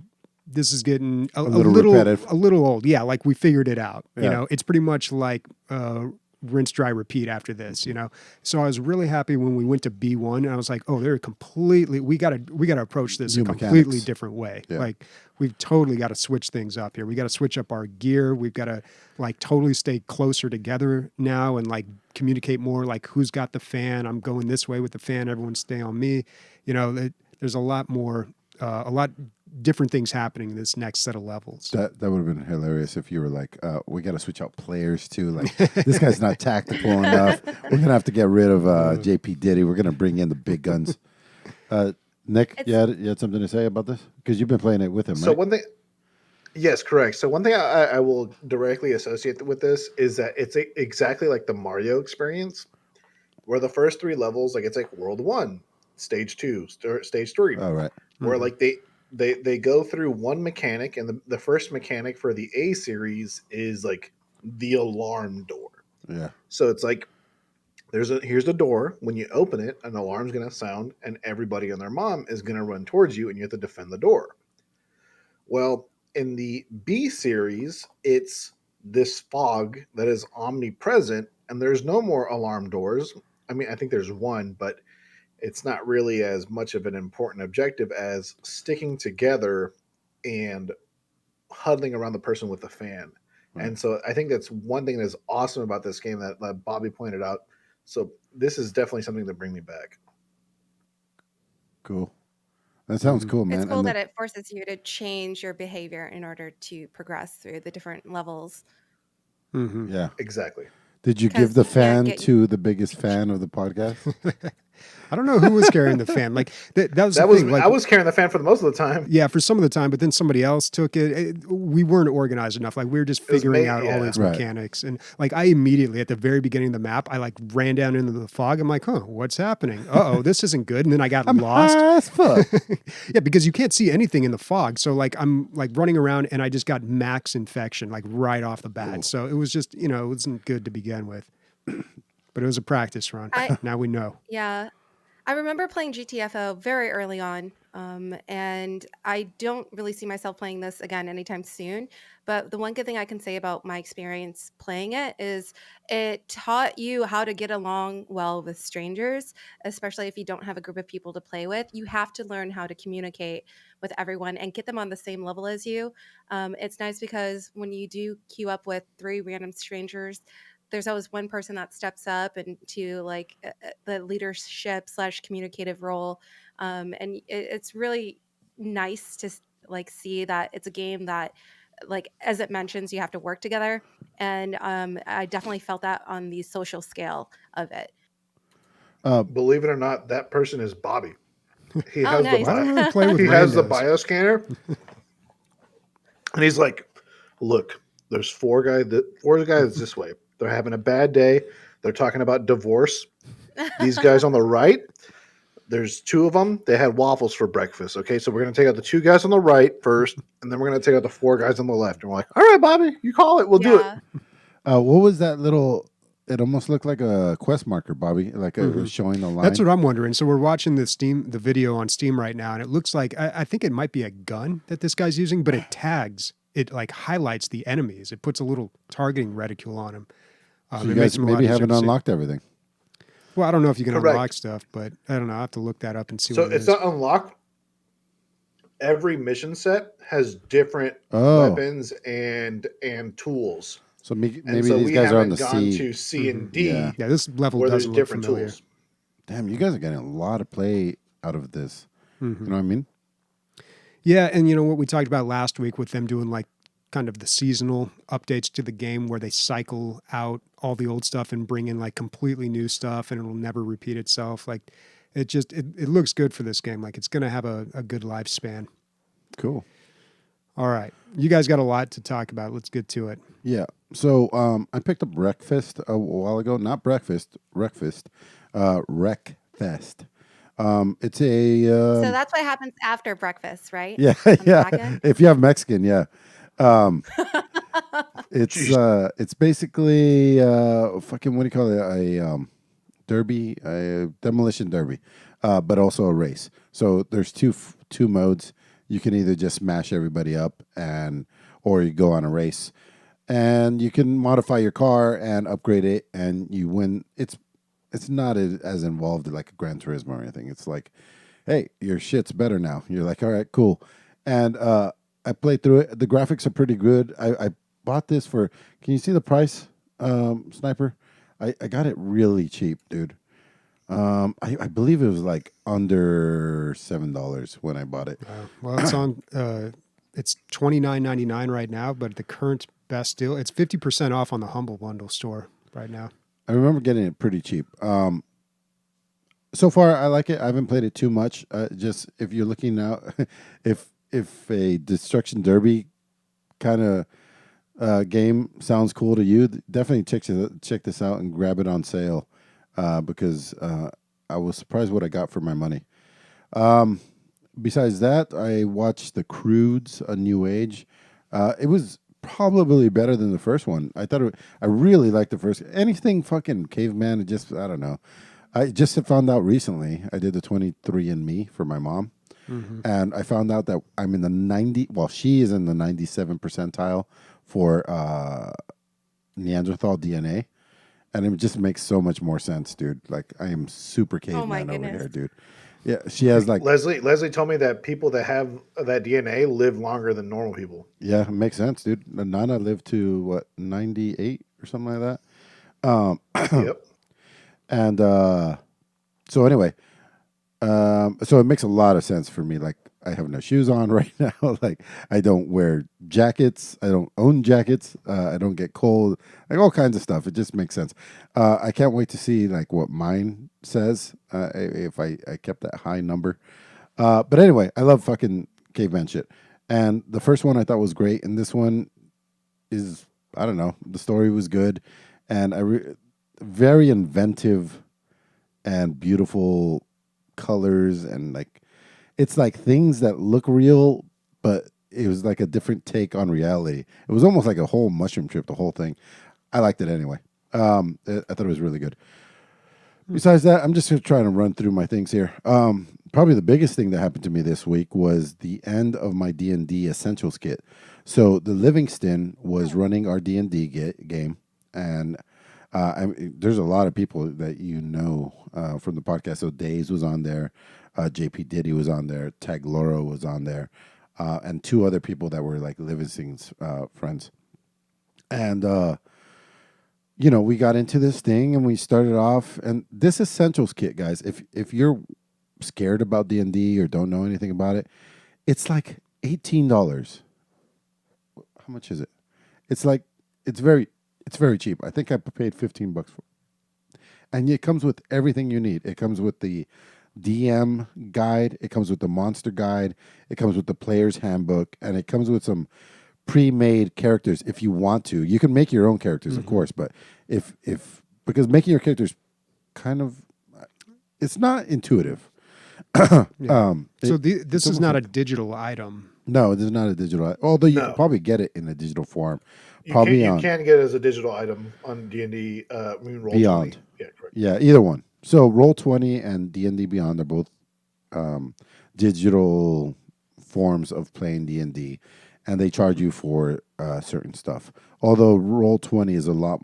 this is getting a little repetitive. a little old. Yeah, like we figured it out. Yeah. You know, it's pretty much like rinse, dry, repeat after this. You know, so I was really happy when we went to B1, and I was like, oh, they're completely. We gotta approach this New a completely mechanics. different way. Yeah. Like we've totally got to switch things up here. We got to switch up our gear. We've got to like totally stay closer together now and like communicate more. Like who's got the fan? I'm going this way with the fan. Everyone stay on me. You know, there's a lot more, a lot different things happening in this next set of levels. That would have been hilarious if you were like, we got to switch out players too. Like, this guy's not tactical enough. We're going to have to get rid of JP Diddy. We're going to bring in the big guns. Nick, you had something to say about this? Because you've been playing it with him, So right? one thing, yes, correct. So one thing I will directly associate with this is that it's exactly like the Mario experience, where the first 3 levels, like it's like World 1, Stage 2, Stage 3, All right. where like they go through one mechanic, and the first mechanic for the A series is like the alarm door. Yeah. So it's like here's the door. When you open it, an alarm's gonna sound, and everybody and their mom is gonna run towards you, and you have to defend the door. Well, in the B series, it's this fog that is omnipresent, and there's no more alarm doors. I mean, I think there's one, but it's not really as much of an important objective as sticking together and huddling around the person with the fan. Right. And so I think that's one thing that's awesome about this game that Bobby pointed out. So this is definitely something to bring me back. Cool. That sounds cool, man. It's cool And that it forces you to change your behavior in order to progress through the different levels. yeah. Exactly. Did you 'Cause give the you can't fan get- to the biggest fan of the podcast? I don't know who was carrying the fan. Like that was the That was thing. Like, I was carrying the fan for the most of the time. yeah, for some of the time, but then somebody else took it. We weren't organized enough. Like we were just was figuring ma- out all yeah. these Right. mechanics. And like I immediately at the very beginning of the map, I like ran down into the fog. I'm like, what's happening? Uh-oh, this isn't good. And then I got lost. High as fuck. Yeah, because you can't see anything in the fog. So like I'm like running around and I just got max infection like right off the bat. Ooh. So it was just, it wasn't good to begin with. But it was a practice run. Now we know. Yeah. I remember playing GTFO very early on, and I don't really see myself playing this again anytime soon. But the one good thing I can say about my experience playing it is it taught you how to get along well with strangers, especially if you don't have a group of people to play with. You have to learn how to communicate with everyone and get them on the same level as you. It's nice because when you do queue up with three random strangers, there's always one person that steps up and to like the leadership slash communicative role, and it's really nice to like see that it's a game that, like as it mentions, you have to work together, and I definitely felt that on the social scale of it. Uh, Believe it or not, that person is Bobby. He Oh, has the nice. I don't really play with he has the randos. bioscanner, and he's like, "Look, there's four guys this way. They're having a bad day. They're talking about divorce. These guys on the right, there's two of them. They had waffles for breakfast. Okay, so we're gonna take out the two guys on the right first, and then we're gonna take out the four guys on the left." And we're like, "All right, Bobby, you call it. We'll do it." Yeah. what was that little? It almost looked like a quest marker, Bobby. Like it was showing the line. That's what I'm wondering. So we're watching the video on Steam right now, and it looks like I think it might be a gun that this guy's using, but it tags. It like highlights the enemies. It puts a little targeting reticule on them. So you guys maybe haven't unlocked everything. Well, I don't know if you can Correct. unlock stuff, but I don't know. I have to look that up and see So what it it's is. not unlocked. Every mission set has different Oh. weapons and tools. So maybe And so these we guys are on haven't the gone C. to C and D, Yeah. Yeah, this level where there's doesn't look different familiar. tools. Damn, you guys are getting a lot of play out of this. You know what I mean? Yeah, and you know what we talked about last week with them doing like kind of the seasonal updates to the game where they cycle out all the old stuff and bring in like completely new stuff and it'll never repeat itself. Like it looks good for this game. Like it's going to have a good lifespan. Cool. All right. You guys got a lot to talk about. Let's get to it. Yeah. So I picked up Wreckfest a while ago. Not breakfast. Wreckfest. Wreckfest. It's a So that's what happens after breakfast, right? yeah On the yeah. back end? If you have Mexican, yeah. It's basically fucking what do you call it? A derby, a demolition derby, but also a race. So there's two modes. You can either just smash everybody up or you go on a race, and you can modify your car and upgrade it, and you win. It's not as involved like a Gran Turismo or anything. It's like, hey, your shit's better now. You're like, all right, cool, and I played through it. The graphics are pretty good. I bought this for. Can you see the price, Sniper? I got it really cheap, dude. I believe it was like under $7 when I bought it. Well, it's on. It's $29.99 right now, but the current best deal, it's 50% off on the Humble Bundle store right now. I remember getting it pretty cheap. So far, I like it. I haven't played it too much. Just if you're looking now, if a Destruction Derby kind of game sounds cool to you, definitely check this out and grab it on sale because I was surprised what I got for my money. Besides that, I watched The Croods: A New Age. It was probably better than the first one. I really liked the first. Anything fucking caveman, I don't know. I just found out recently, I did the 23andMe for my mom. And I found out that I'm in the she is in the 97 percentile for Neanderthal DNA. And it just makes so much more sense, dude. Like, I am super caveman over here, dude. Yeah, she has like... Leslie told me that people that have that DNA live longer than normal people. Yeah, it makes sense, dude. Nana lived to, 98 or something like that? Yep. And so anyway, so it makes a lot of sense for me. Like, I have no shoes on right now. Like, I don't wear jackets. I don't own jackets. I don't get cold. Like, all kinds of stuff. It just makes sense. I can't wait to see like what mine says if I kept that high number. But anyway, I love fucking caveman shit. And the first one I thought was great, and this one is, I don't know. The story was good, and very inventive and beautiful colors, and like it's like things that look real, but it was like a different take on reality. It was almost like a whole mushroom trip, the whole thing. I liked it anyway. I thought it was really good. Besides that, I'm just trying to run through my things here. Probably the biggest thing that happened to me this week was the end of my D&D Essentials kit. So the Livingston was running our D&D game, and there's a lot of people that you know from the podcast. So Days was on there, JP Diddy was on there, Tag Loro was on there, and two other people that were like Livingston's friends. And we got into this thing and we started off. And this Essentials kit, guys, if you're scared about D&D or don't know anything about it, it's like $18. How much is it? It's very cheap. I think I paid $15 for it. And it comes with everything you need. It comes with the DM guide, it comes with the monster guide, it comes with the player's handbook, and it comes with some pre-made characters if you want to. You can make your own characters, of course, but if because making your characters kind of it's not intuitive. This is not a digital item. No, this is not a digital. Although you can probably get it in a digital form. Probably you can get it as a digital item on D&D Roll20. Beyond. Yeah, correct. Yeah, either one. So Roll20 and D&D Beyond are both digital forms of playing D&D, and they charge you for certain stuff. Although Roll20 is a lot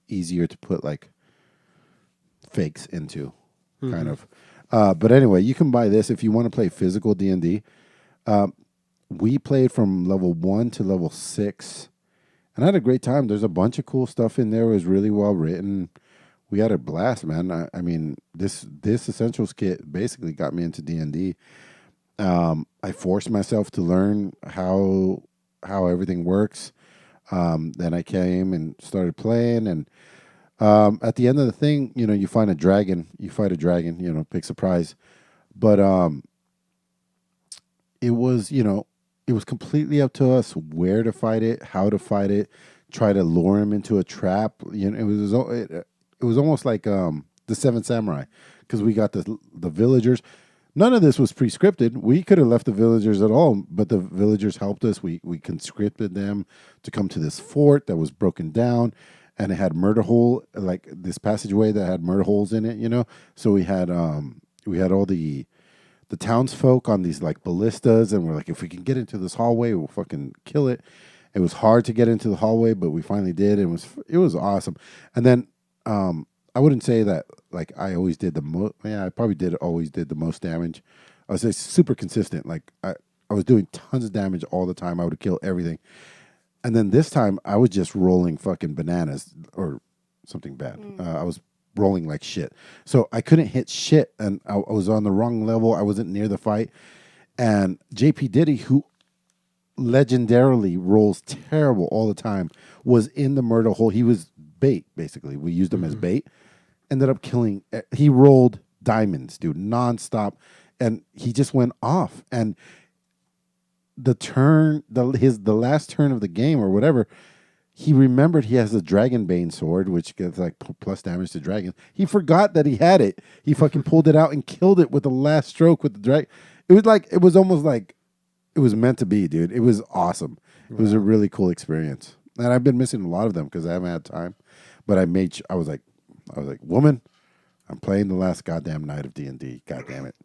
easier to put like fakes into, kind of. But anyway, you can buy this if you want to play physical D&D. We played from level 1 to level 6, and I had a great time. There's a bunch of cool stuff in there. It was really well written. We had a blast, man. I mean, this Essentials kit basically got me into D&D. I forced myself to learn how everything works. Then I came and started playing, and at the end of the thing, you find a dragon. You fight a dragon. Picks a prize. But it was completely up to us where to fight it, how to fight it, try to lure him into a trap. It was almost like the Seven Samurai, because we got the villagers. None of this was pre-scripted. We could have left the villagers at all, but the villagers helped us. We conscripted them to come to this fort that was broken down, and it had murder hole, like this passageway that had murder holes in it. So we had all the townsfolk on these like ballistas, and we're like, if we can get into this hallway, we'll fucking kill it. It was hard to get into the hallway, but we finally did. It was awesome. And then I wouldn't say that like I always did the most. Yeah, I probably always did the most damage. I was super consistent. Like I was doing tons of damage all the time. I would kill everything. And then this time I was just rolling fucking bananas or something bad. I was rolling like shit. So I couldn't hit shit, and I was on the wrong level. I wasn't near the fight. And JP Diddy, who legendarily rolls terrible all the time, was in the murder hole. He was bait, basically. We used him as bait. Ended up killing. He rolled diamonds, dude, nonstop, and he just went off. And the last turn of the game or whatever, he remembered he has a Dragonbane sword, which gets like plus damage to dragons. He forgot that he had it. He fucking pulled it out and killed it with the last stroke with the dragon. It was almost like it was meant to be, dude. It was awesome. It was a really cool experience. And I've been missing a lot of them because I haven't had time. But I was like, woman, I'm playing the last goddamn night of D&D. God damn it.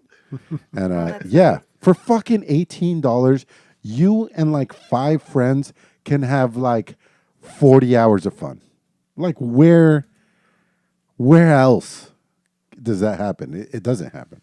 And for fucking $18, you and like 5 friends can have like 40 hours of fun. Like where else does that happen? It doesn't happen.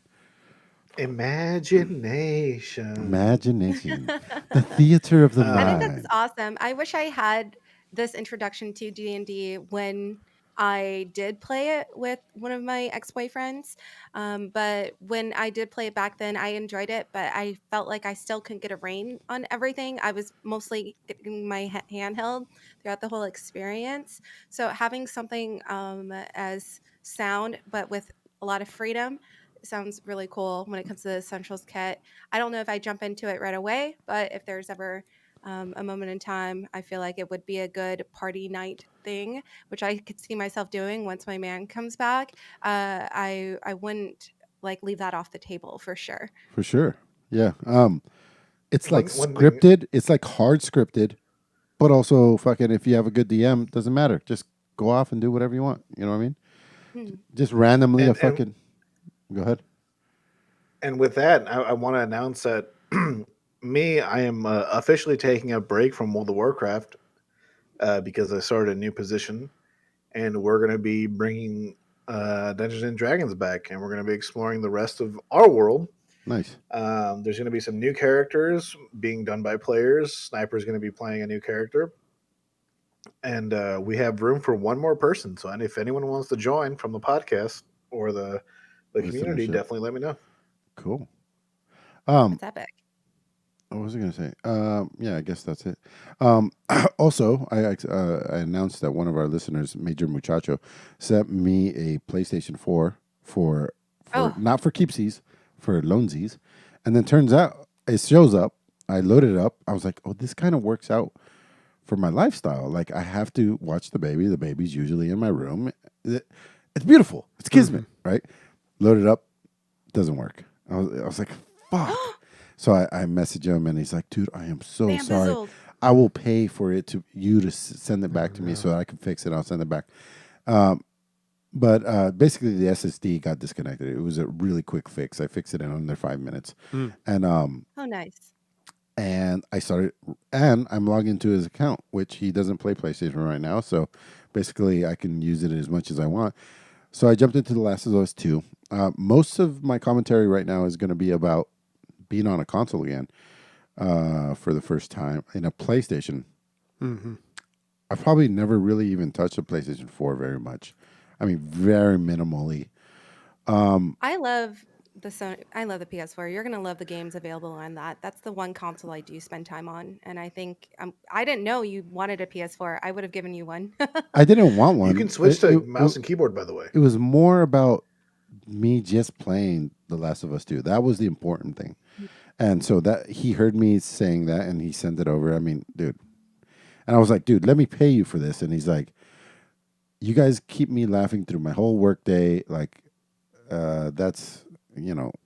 Imagination. The theater of the mind. I think that's awesome. I wish I had this introduction to D&D when I did play it with one of my ex-boyfriends. But when I did play it back then, I enjoyed it, but I felt like I still couldn't get a rein on everything. I was mostly getting my hand held throughout the whole experience. So having something as sound, but with a lot of freedom, sounds really cool when it comes to the Essentials kit. I don't know if I jump into it right away, but if there's ever a moment in time, I feel like it would be a good party night thing, which I could see myself doing once my man comes back. I wouldn't like leave that off the table for sure. For sure. Yeah. It's like One scripted. It's like hard scripted, but also fucking if you have a good DM, doesn't matter. Just go off and do whatever you want. You know what I mean? Hmm. just randomly And Go ahead. and with that, I want to announce that I am officially taking a break from World of Warcraft because I started a new position, and we're going to be bringing Dungeons and Dragons back, and we're going to be exploring the rest of our world. Nice. There's going to be some new characters being done by players. Sniper's going to be playing a new character, and we have room for one more person. So, and if anyone wants to join from the podcast or the community, Listenership. definitely let me know. Cool. That's epic. What was I going to say? Yeah, I guess that's it. Also, I announced that one of our listeners, Major Muchacho, sent me a PlayStation 4 for Oh. not for keepsies, for loansies. And then turns out it shows up. I loaded it up. I was like, oh, this kind of works out for my lifestyle. Like, I have to watch the baby. The baby's usually in my room. It's beautiful. It's kismet, right? Loaded up. Doesn't work. I was like, fuck. So I messaged him and he's like, dude, I am so sorry. Bamboozled. I will pay for it to you to send it back to me so that I can fix it. I'll send it back. But basically the SSD got disconnected. It was a really quick fix. I fixed it in under 5 minutes. And Oh, nice. and I started, and I'm logged into his account, which he doesn't play PlayStation right now. So basically I can use it as much as I want. So I jumped into The Last of Us 2. Most of my commentary right now is going to be about being on a console again for the first time in a PlayStation. I've probably never really even touched a PlayStation 4 very much. I mean, very minimally. I love I love the PS4. You're gonna love the games available on that. That's the one console I do spend time on, and I think I didn't know you wanted a PS4. I would have given you one. I didn't want one. You can switch to mouse and keyboard, by the way. It was more about me just playing The Last of Us 2. That was the important thing. And so that he heard me saying that and he sent it over. I mean, dude. And I was like, dude, let me pay you for this. And he's like, you guys keep me laughing through my whole workday. Like, that's,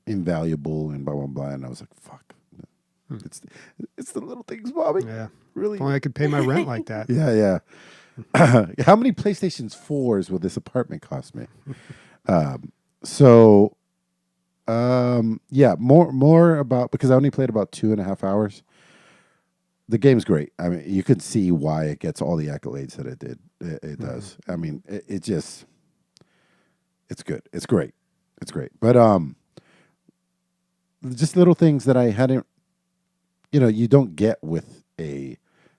invaluable and blah, blah, blah. And I was like, fuck. It's the little things, Bobby. Yeah. Really? If only I could pay my rent like that. Yeah. How many PlayStation 4s will this apartment cost me? Yeah, more about, because I only played about 2.5 hours. The game's great. I mean, you can see why it gets all the accolades that it did. It does. I mean, it just, it's good. It's great. It's great. But just little things that I hadn't, you don't get with a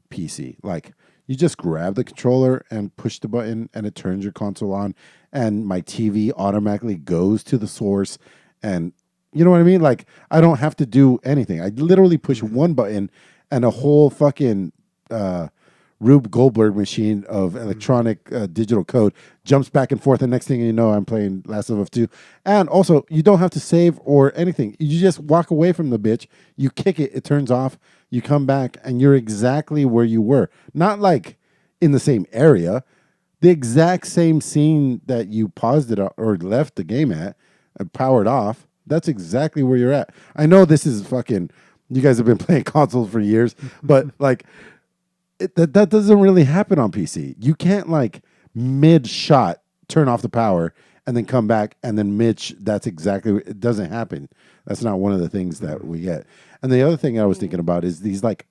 PC. Like, you just grab the controller and push the button and it turns your console on and my TV automatically goes to the source. And you know what I mean? Like, I don't have to do anything. I literally push one button and a whole fucking Rube Goldberg machine of electronic digital code jumps back and forth. And next thing you know, I'm playing Last of Us 2. And also, you don't have to save or anything. You just walk away from the bitch. You kick it. It turns off. You come back and you're exactly where you were. Not like in the same area. The exact same scene that you paused it or left the game at and powered off. That's exactly where you're at. I know this is fucking... You guys have been playing consoles for years, but like that doesn't really happen on PC. You can't like mid-shot turn off the power and then come back and then that's exactly, it doesn't happen. That's not one of the things that we get. And the other thing I was thinking about is these like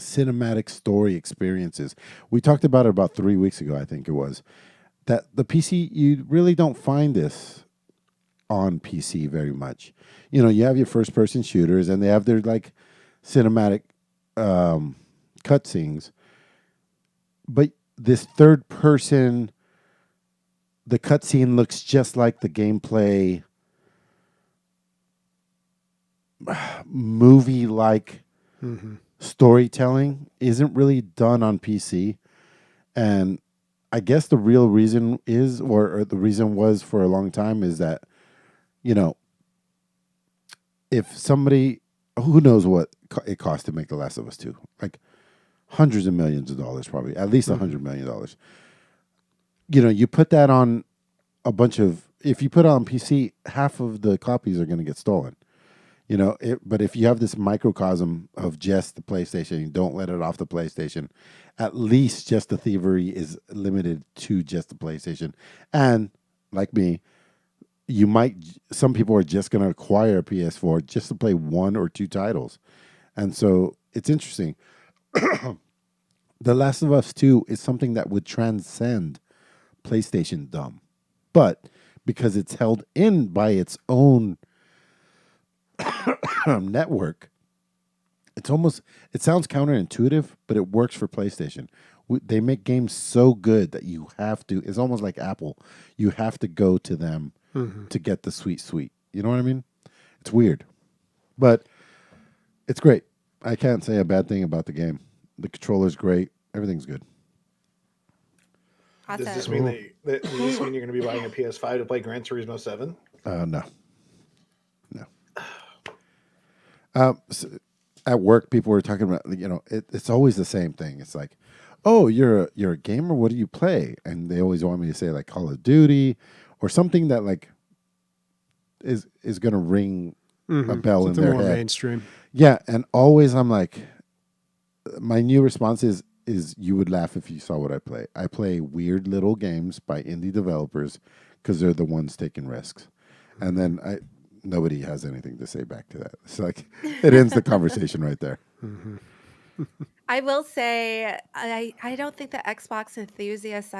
cinematic story experiences. We talked about it about 3 weeks ago, I think it was, that the PC, you really don't find this on PC very much. You have your first person shooters and they have their like cinematic cutscenes. But this third person, the cutscene looks just like the gameplay movie like storytelling isn't really done on PC. And I guess the real reason is, or the reason was for a long time, is that if somebody, who knows what it cost to make The Last of Us 2, like hundreds of millions of dollars, probably at least $100 million. You put that on a bunch of, if you put it on PC, half of the copies are going to get stolen. But if you have this microcosm of just the PlayStation, you don't let it off the PlayStation, at least just the thievery is limited to just the PlayStation. And like me, some people are just going to acquire a PS4 just to play one or two titles. And so it's interesting. The Last of Us 2 is something that would transcend PlayStation dumb. But because it's held in by its own network, it sounds counterintuitive, but it works for PlayStation. They make games so good that you have to, it's almost like Apple. You have to go to them to get the sweet. You know what I mean? It's weird, but it's great. I can't say a bad thing about the game. The controller's great. Everything's good. Does this mean does this mean you're going to be buying a PS5 to play Gran Turismo 7? No. So at work, people were talking about, it's always the same thing. It's like, oh, you're a gamer. What do you play? And they always want me to say like Call of Duty or something that like is going to ring a bell Something in their more head. mainstream. Yeah, and always I'm like, my new response is you would laugh if you saw what I play. I play weird little games by indie developers because they're the ones taking risks, and then nobody has anything to say back to that. It's like it ends the conversation right there. I will say I don't think the Xbox enthusiasts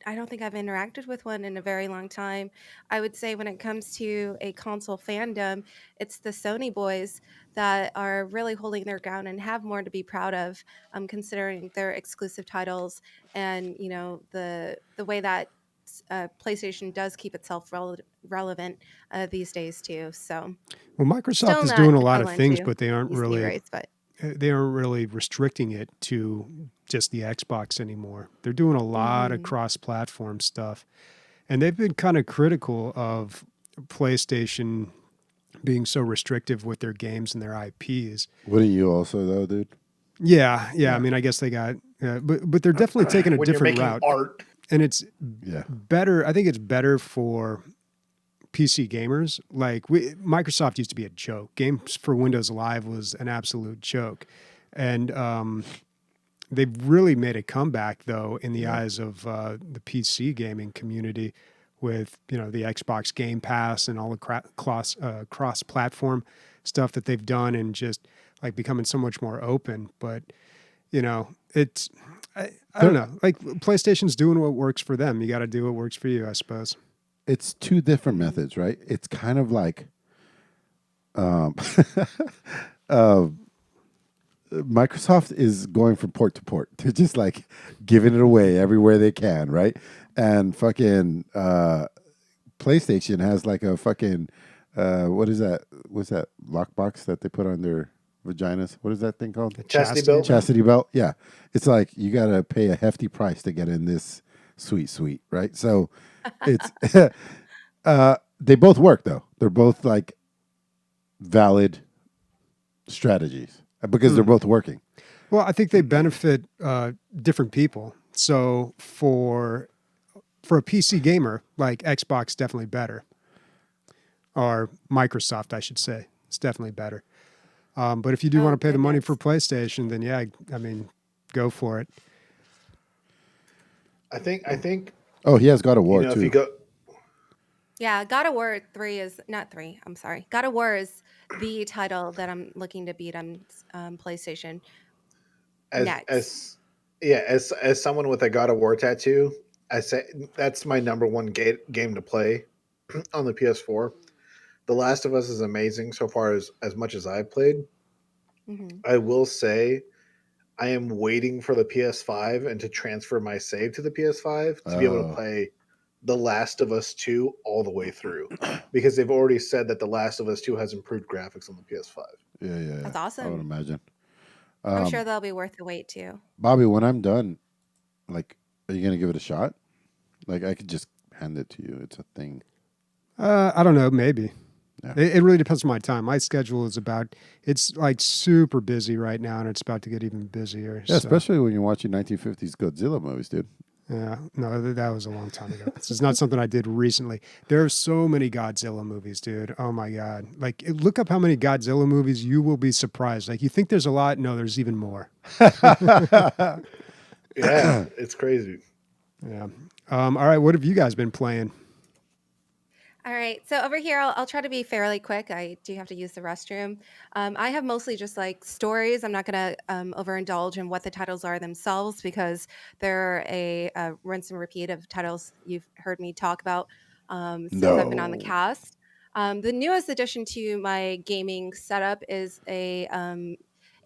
I don't think I've interacted with one in a very long time. I would say when it comes to a console fandom, it's the Sony boys that are really holding their ground and have more to be proud of, considering their exclusive titles and the way that PlayStation does keep itself relevant these days too. So Well, still Microsoft is not doing a lot of equivalent things, to but they aren't PC really rates, but restricting it to just the Xbox anymore. They're doing a lot of cross-platform stuff, and they've been kind of critical of PlayStation being so restrictive with their games and their IPs. Wouldn't you also though, dude? Yeah. I mean, I guess they got, but they're definitely taking a When different you're route, making art. and it's Yeah. better. I think it's better for PC gamers. Like Microsoft used to be a joke. Games for Windows Live was an absolute joke, and they've really made a comeback though in the eyes of the PC gaming community with the Xbox Game Pass and all the cross-platform stuff that they've done, and just like becoming so much more open. But it's I don't know. Like PlayStation's doing what works for them. You got to do what works for you, I suppose. It's two different methods, right? It's kind of like Microsoft is going from port to port. They're just like giving it away everywhere they can, right? And fucking PlayStation has like a fucking what is that? What's that lockbox that they put on their vaginas? What is that thing called? Chastity belt. Chastity belt. Yeah, it's like you got to pay a hefty price to get in this sweet, right? So it's they both work though. They're both like valid strategies because they're both working. Well, I think they benefit different people. So for a PC gamer, like Xbox, definitely better, or Microsoft, I should say, it's definitely better. But if you do want to pay the money for PlayStation, then yeah, I mean, go for it. I think. Oh, he has God of War too. If you go, yeah, God of War 3 is not 3. I'm sorry. God of War is the title that I'm looking to beat on PlayStation next. As someone with a God of War tattoo, I say that's my number one game to play on the PS4. The Last of Us is amazing so far as much as I've played. I will say I am waiting for the PS5 and to transfer my save to the PS5 to be able to play The Last of Us 2 all the way through, because they've already said that The Last of Us 2 has improved graphics on the PS5. Yeah. That's awesome. I would imagine. I'm sure they'll be worth the wait too. Bobby, when I'm done, like, are you gonna give it a shot? Like, I could just hand it to you. It's a thing. I don't know, maybe. Yeah. It really depends on my time. My schedule is it's like super busy right now, and it's about to get even busier. Yeah, especially when you're watching 1950s Godzilla movies, dude. Yeah, no, that was a long time ago. This is not something I did recently. There are so many Godzilla movies, dude. Oh my God. Like, look up how many Godzilla movies, you will be surprised. Like, you think there's a lot? No, there's even more. Yeah, it's crazy. Yeah. All right, what have you guys been playing? All right. So over here, I'll try to be fairly quick. I do have to use the restroom. I have mostly just like stories. I'm not going to overindulge in what the titles are themselves because they're a rinse and repeat of titles you've heard me talk about since I've been on the No. cast. The newest addition to my gaming setup is a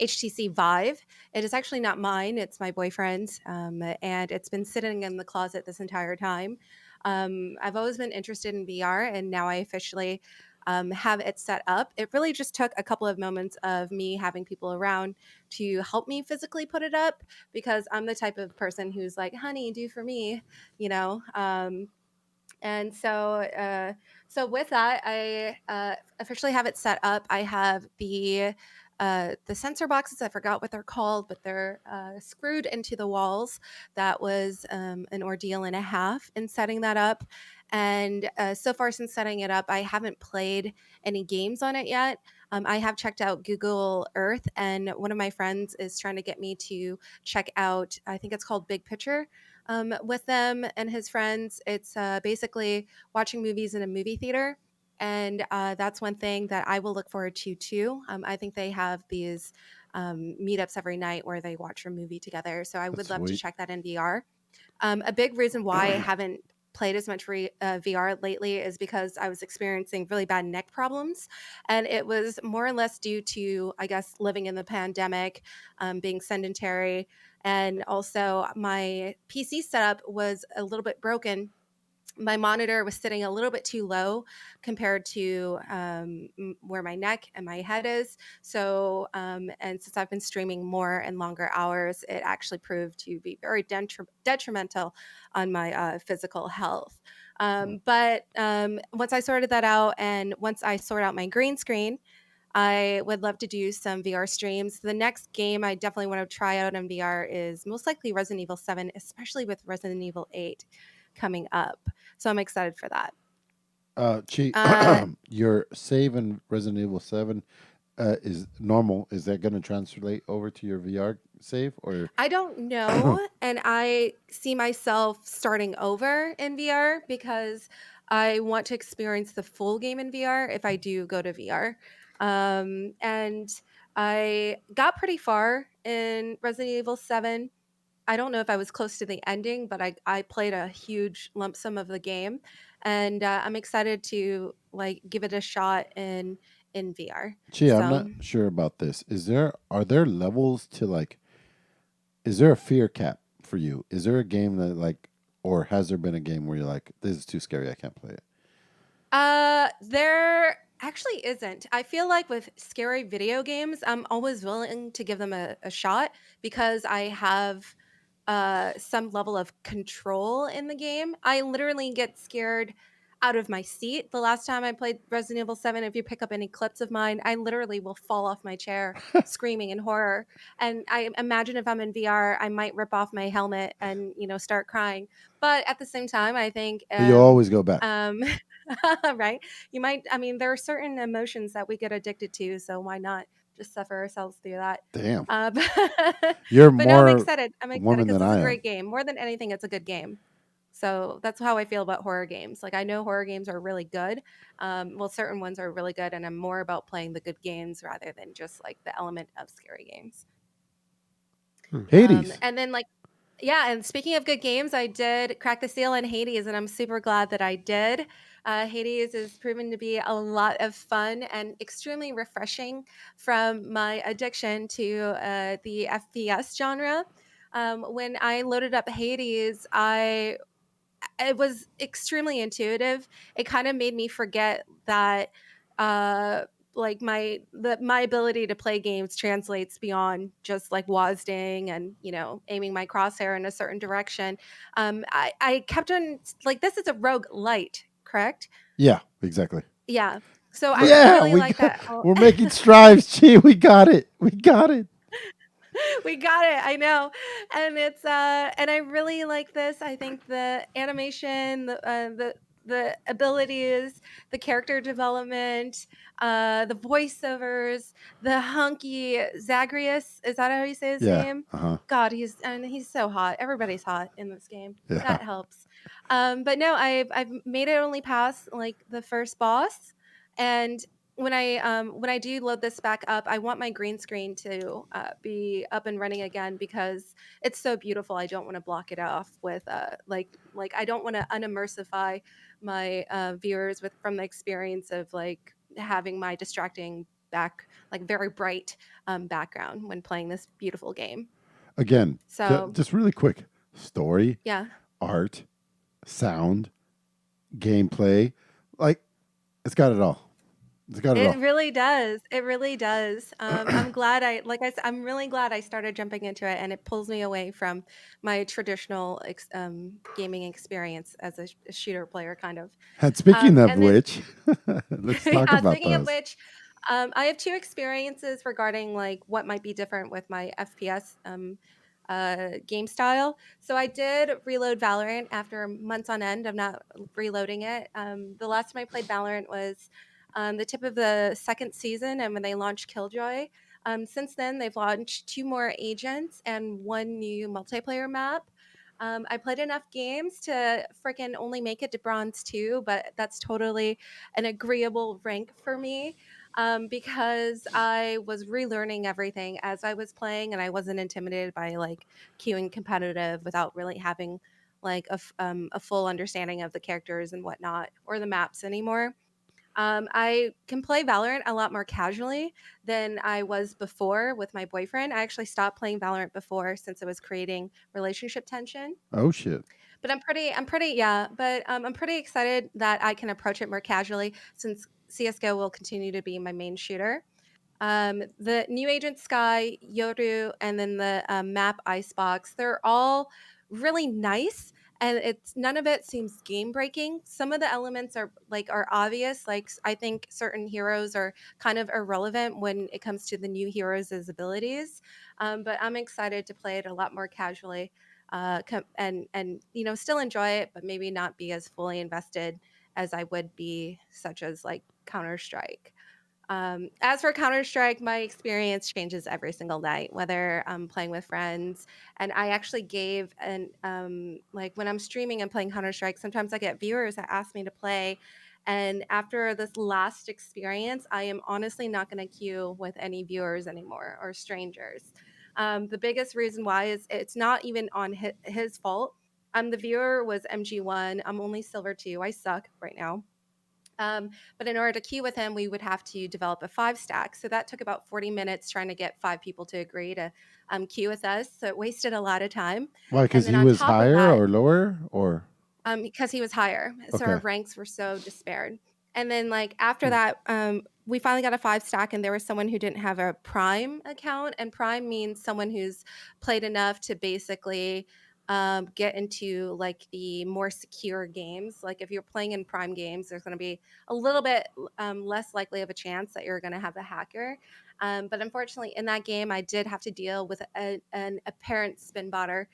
HTC Vive. It is actually not mine, it's my boyfriend's, and it's been sitting in the closet this entire time. I've always been interested in VR, and now I officially have it set up. It really just took a couple of moments of me having people around to help me physically put it up because I'm the type of person who's like, honey, do for me, you know? And so with that, I officially have it set up. I have the sensor boxes. I forgot what they're called, but they're screwed into the walls. That was an ordeal and a half in setting that up. And so far, since setting it up, I haven't played any games on it yet. I have checked out Google Earth, and one of my friends is trying to get me to check out, I think it's called Big Picture, with them and his friends. It's basically watching movies in a movie theater. And that's one thing that I will look forward to too. I think they have these meetups every night where they watch a movie together. So I That's would love to sweet. check that in VR. A big reason why I haven't played as much VR lately is because I was experiencing really bad neck problems. And it was more or less due to, I guess, living in the pandemic, being sedentary. And also, my PC setup was a little bit broken. My monitor was sitting a little bit too low compared to where my neck and my head is. So, and since I've been streaming more and longer hours, it actually proved to be very detrimental on my physical health. But once I sorted that out, and once I sort out my green screen, I would love to do some VR streams. The next game I definitely want to try out in VR is most likely Resident Evil 7, especially with Resident Evil 8 coming up. So I'm excited for that. Chi, Uh, your save in Resident Evil 7 is normal. Is that going to translate over to your VR save or? I don't know. And I see myself starting over in VR because I want to experience the full game in VR if I do go to VR. And I got pretty far in Resident Evil 7. I don't know if I was close to the ending, but I played a huge lump sum of the game, and I'm excited to like give it a shot in VR. Chi, I'm So not sure about this. Are there levels to like? Is there a fear cap for you? Is there a game that like, or has there been a game where you're like, this is too scary, I can't play it? there actually isn't. I feel like with scary video games, I'm always willing to give them a shot because I have some level of control in the game. I literally get scared out of my seat. The last time I played Resident Evil 7, if you pick up any clips of mine, I literally will fall off my chair screaming in horror. And I imagine if I'm in VR, I might rip off my helmet and, start crying. But at the same time, I think But you'll always go back. um right, you might, I mean, there are certain emotions that we get addicted to, so why not just suffer ourselves through that. Damn, uh, you're but no, I'm more excited. I'm excited woman because than it's a I am. great game. More than anything, it's a good game. So that's how I feel about horror games. Like, I know horror games are really good. Well, certain ones are really good, and I'm more about playing the good games rather than just like the element of scary games. Hades. And then, like, yeah, and speaking of good games, I did crack the seal in Hades, and I'm super glad that I did. Hades is proven to be a lot of fun and extremely refreshing from my addiction to the FPS genre. When I loaded up Hades, it was extremely intuitive. It kind of made me forget that uh like my ability to play games translates beyond just like WASDing and aiming my crosshair in a certain direction. I kept on, like, this is a rogue light, correct? Yeah, exactly. Yeah. So I Yeah, really like that. we're making strides. Chi, we got it. We got it. We got it. I know. And it's and I really like this. I think the animation, the abilities, the character development, the voiceovers, the hunky Zagreus. Is that how you say his Yeah. name? Uh-huh. God, he's so hot. Everybody's hot in this game. Yeah. That helps. But no, I've made it only past like the first boss, and when I do load this back up, I want my green screen to be up and running again because it's so beautiful. I don't want to block it off with like I don't want to unimmersify my viewers with from the experience of like having my distracting like very bright background when playing this beautiful game. Again, So just really quick. Story, yeah, art, sound, gameplay. Like, it's got it all. It's got it it all. really does. It really does. I'm glad like I said, I'm really glad I started jumping into it, and it pulls me away from my traditional gaming experience as a shooter player, kind of. And speaking of And then which, let's talk yeah, about speaking of those. which, I have two experiences regarding like what might be different with my FPS game style. So I did reload Valorant after months on end of not reloading it. The last time I played Valorant was the tip of the second season, and when they launched Killjoy. Since then, they've launched 2 more agents and 1 new multiplayer map. I played enough games to freaking only make it to bronze 2, but that's totally an agreeable rank for me because I was relearning everything as I was playing, and I wasn't intimidated by like queuing competitive without really having like a full understanding of the characters and whatnot or the maps anymore. I can play Valorant a lot more casually than I was before with my boyfriend. I actually stopped playing Valorant before since it was creating relationship tension. Oh shit. But I'm pretty excited that I can approach it more casually since CS:GO will continue to be my main shooter. The new agent Sky, Yoru, and then the map Icebox, they're all really nice. And it's none of it seems game breaking. Some of the elements are obvious. I think certain heroes are kind of irrelevant when it comes to the new heroes' abilities. But I'm excited to play it a lot more casually, and still enjoy it, but maybe not be as fully invested as I would be, such as like Counter Strike. As for Counter Strike, my experience changes every single night, whether I'm playing with friends. And I actually gave an like when I'm streaming and playing Counter Strike, sometimes I get viewers that ask me to play. And after this last experience, I am honestly not going to queue with any viewers anymore or strangers. The biggest reason why is it's not even on his fault. The viewer was MG1. I'm only Silver 2. I suck right now. But in order to queue with him, we would have to develop a 5 stack. So that took about 40 minutes trying to get 5 people to agree to queue with us. So it wasted a lot of time. Why? And Because then he on was top of higher that, or lower or because he was higher, so our okay. ranks were so disparate. And then like after that, we finally got a 5 stack, and there was someone who didn't have a Prime account, and Prime means someone who's played enough to basically get into like the more secure games. Like if you're playing in Prime games, there's going to be a little bit less likely of a chance that you're going to have a hacker. But unfortunately, in that game, I did have to deal with an apparent spin botter.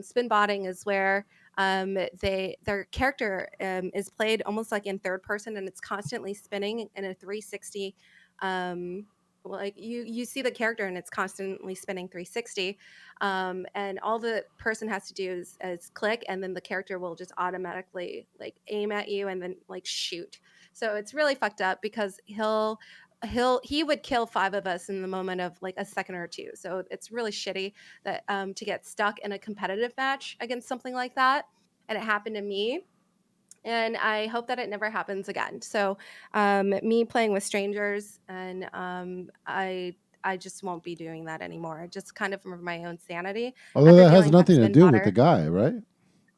Spin botting is where their character is played almost like in third person, and it's constantly spinning in a 360. Like you see the character and it's constantly spinning 360, and all the person has to do is click, and then the character will just automatically like aim at you and then like shoot. So it's really fucked up because he would kill 5 of us in the moment of like a second or two. So it's really shitty that to get stuck in a competitive match against something like that. And it happened to me, and I hope that it never happens again. So me playing with strangers, and I just won't be doing that anymore, just kind of for my own sanity Although after that has dealing with that nothing to spin do with the botter. guy, right?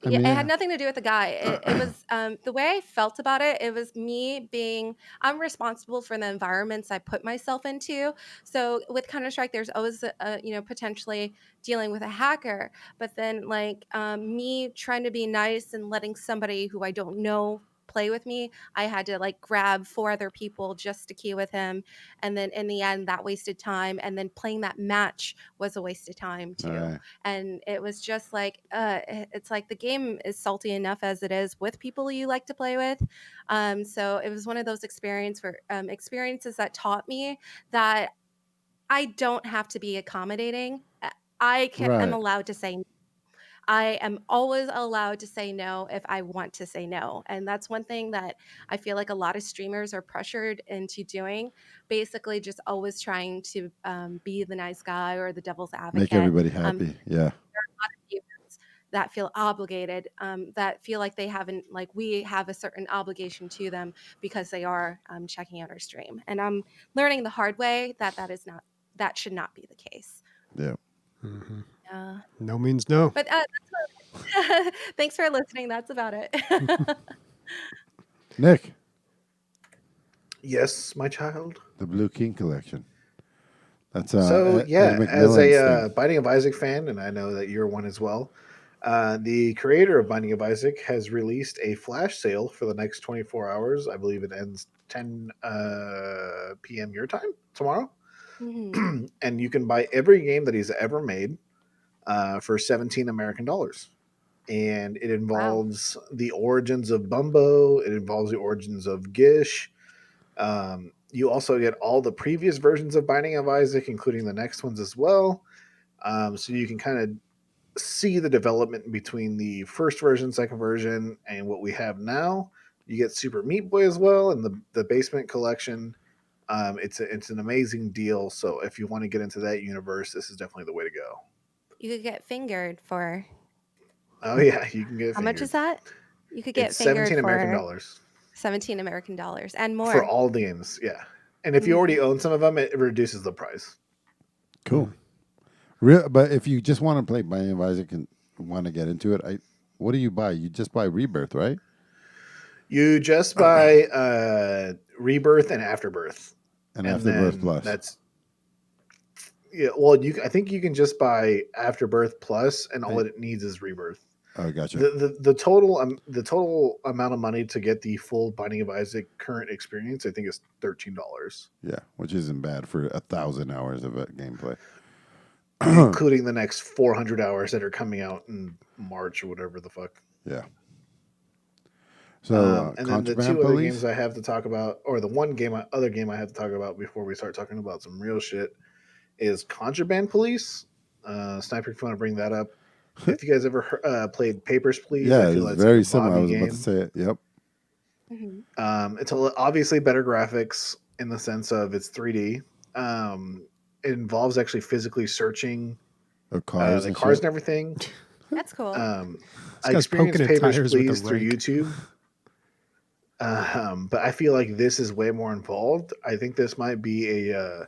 I Yeah, mean, it had yeah. nothing to do with the guy. It was the way I felt about it. It was me being, I'm responsible for the environments I put myself into. So with Counter Strike, there's always potentially dealing with a hacker, but then like me trying to be nice and letting somebody who I don't know play with me, I had to like grab 4 other people just to queue with him. And then in the end, that wasted time. And then playing that match was a waste of time All too. right. And it was just like, it's like the game is salty enough as it is with people you like to play with. So it was one of those experiences that taught me that I don't have to be accommodating. I'm Right. allowed to say no. I am always allowed to say no if I want to say no. And that's one thing that I feel like a lot of streamers are pressured into doing. Basically, just always trying to be the nice guy or the devil's Make advocate. everybody happy. Yeah. Viewers that feel obligated, that feel like they haven't, like we have a certain obligation to them because they are checking out our stream. And I'm learning the hard way that should not be the case. Yeah. Mm-hmm. Yeah. No means no. But thanks for listening. That's about it. Nick, Yes, my child. the Blue King collection. That's So Ed yeah, as McMillan's a thing. Binding of Isaac fan, and I know that you're one as well. The creator of Binding of Isaac has released a flash sale for the next 24 hours. I believe it ends 10 p.m. your time tomorrow. Mhm. And you can buy every game that he's ever made for 17 American dollars. And it involves the origins of Bumbo. It involves the origins of Gish. You also get all the previous versions of Binding of Isaac, including the next ones as well. So you can kind of see the development between the first version, second version, and what we have now. You get Super Meat Boy as well, and the Basement Collection. It's an amazing deal. So if you want to get into that universe, this is definitely the way to go. You could get fingered for Oh yeah, you can get how much fingered. is that? You could get It's fingered 17 American for dollars 17 American dollars and for more. all the games. Yeah, and if you already own some of them, it reduces the price. Cool. Real, but if you just want to play Binding of Isaac and want to get into it, what do you buy? You just buy Rebirth, right? You just buy Rebirth and Afterbirth. And Afterbirth then Plus. That's well. I think you can just buy Afterbirth Plus, and all it needs is Rebirth. Oh, gotcha. The total amount of money to get the full Binding of Isaac current experience, I think, is $13, Yeah, which isn't bad for 1,000 hours of gameplay. including the next 400 hours that are coming out in March or whatever the fuck. Yeah. So, and then the Contraband two other Police? games I have to talk about, or the other game I have to talk about before we start talking about some real shit, is Contraband Police. Sniper, if you want to bring that up. If you guys ever played Papers, Please, Yeah, I feel it's that's very a similar. I Bobby was game. about to say it. Yep. It's obviously better graphics in the sense of it's 3D. It involves actually physically searching Cars the and cars shit. and everything. That's cool. I guy's experienced poking at Papers, tires with a Please through rake. YouTube. But I feel like this is way more involved. I think this might be a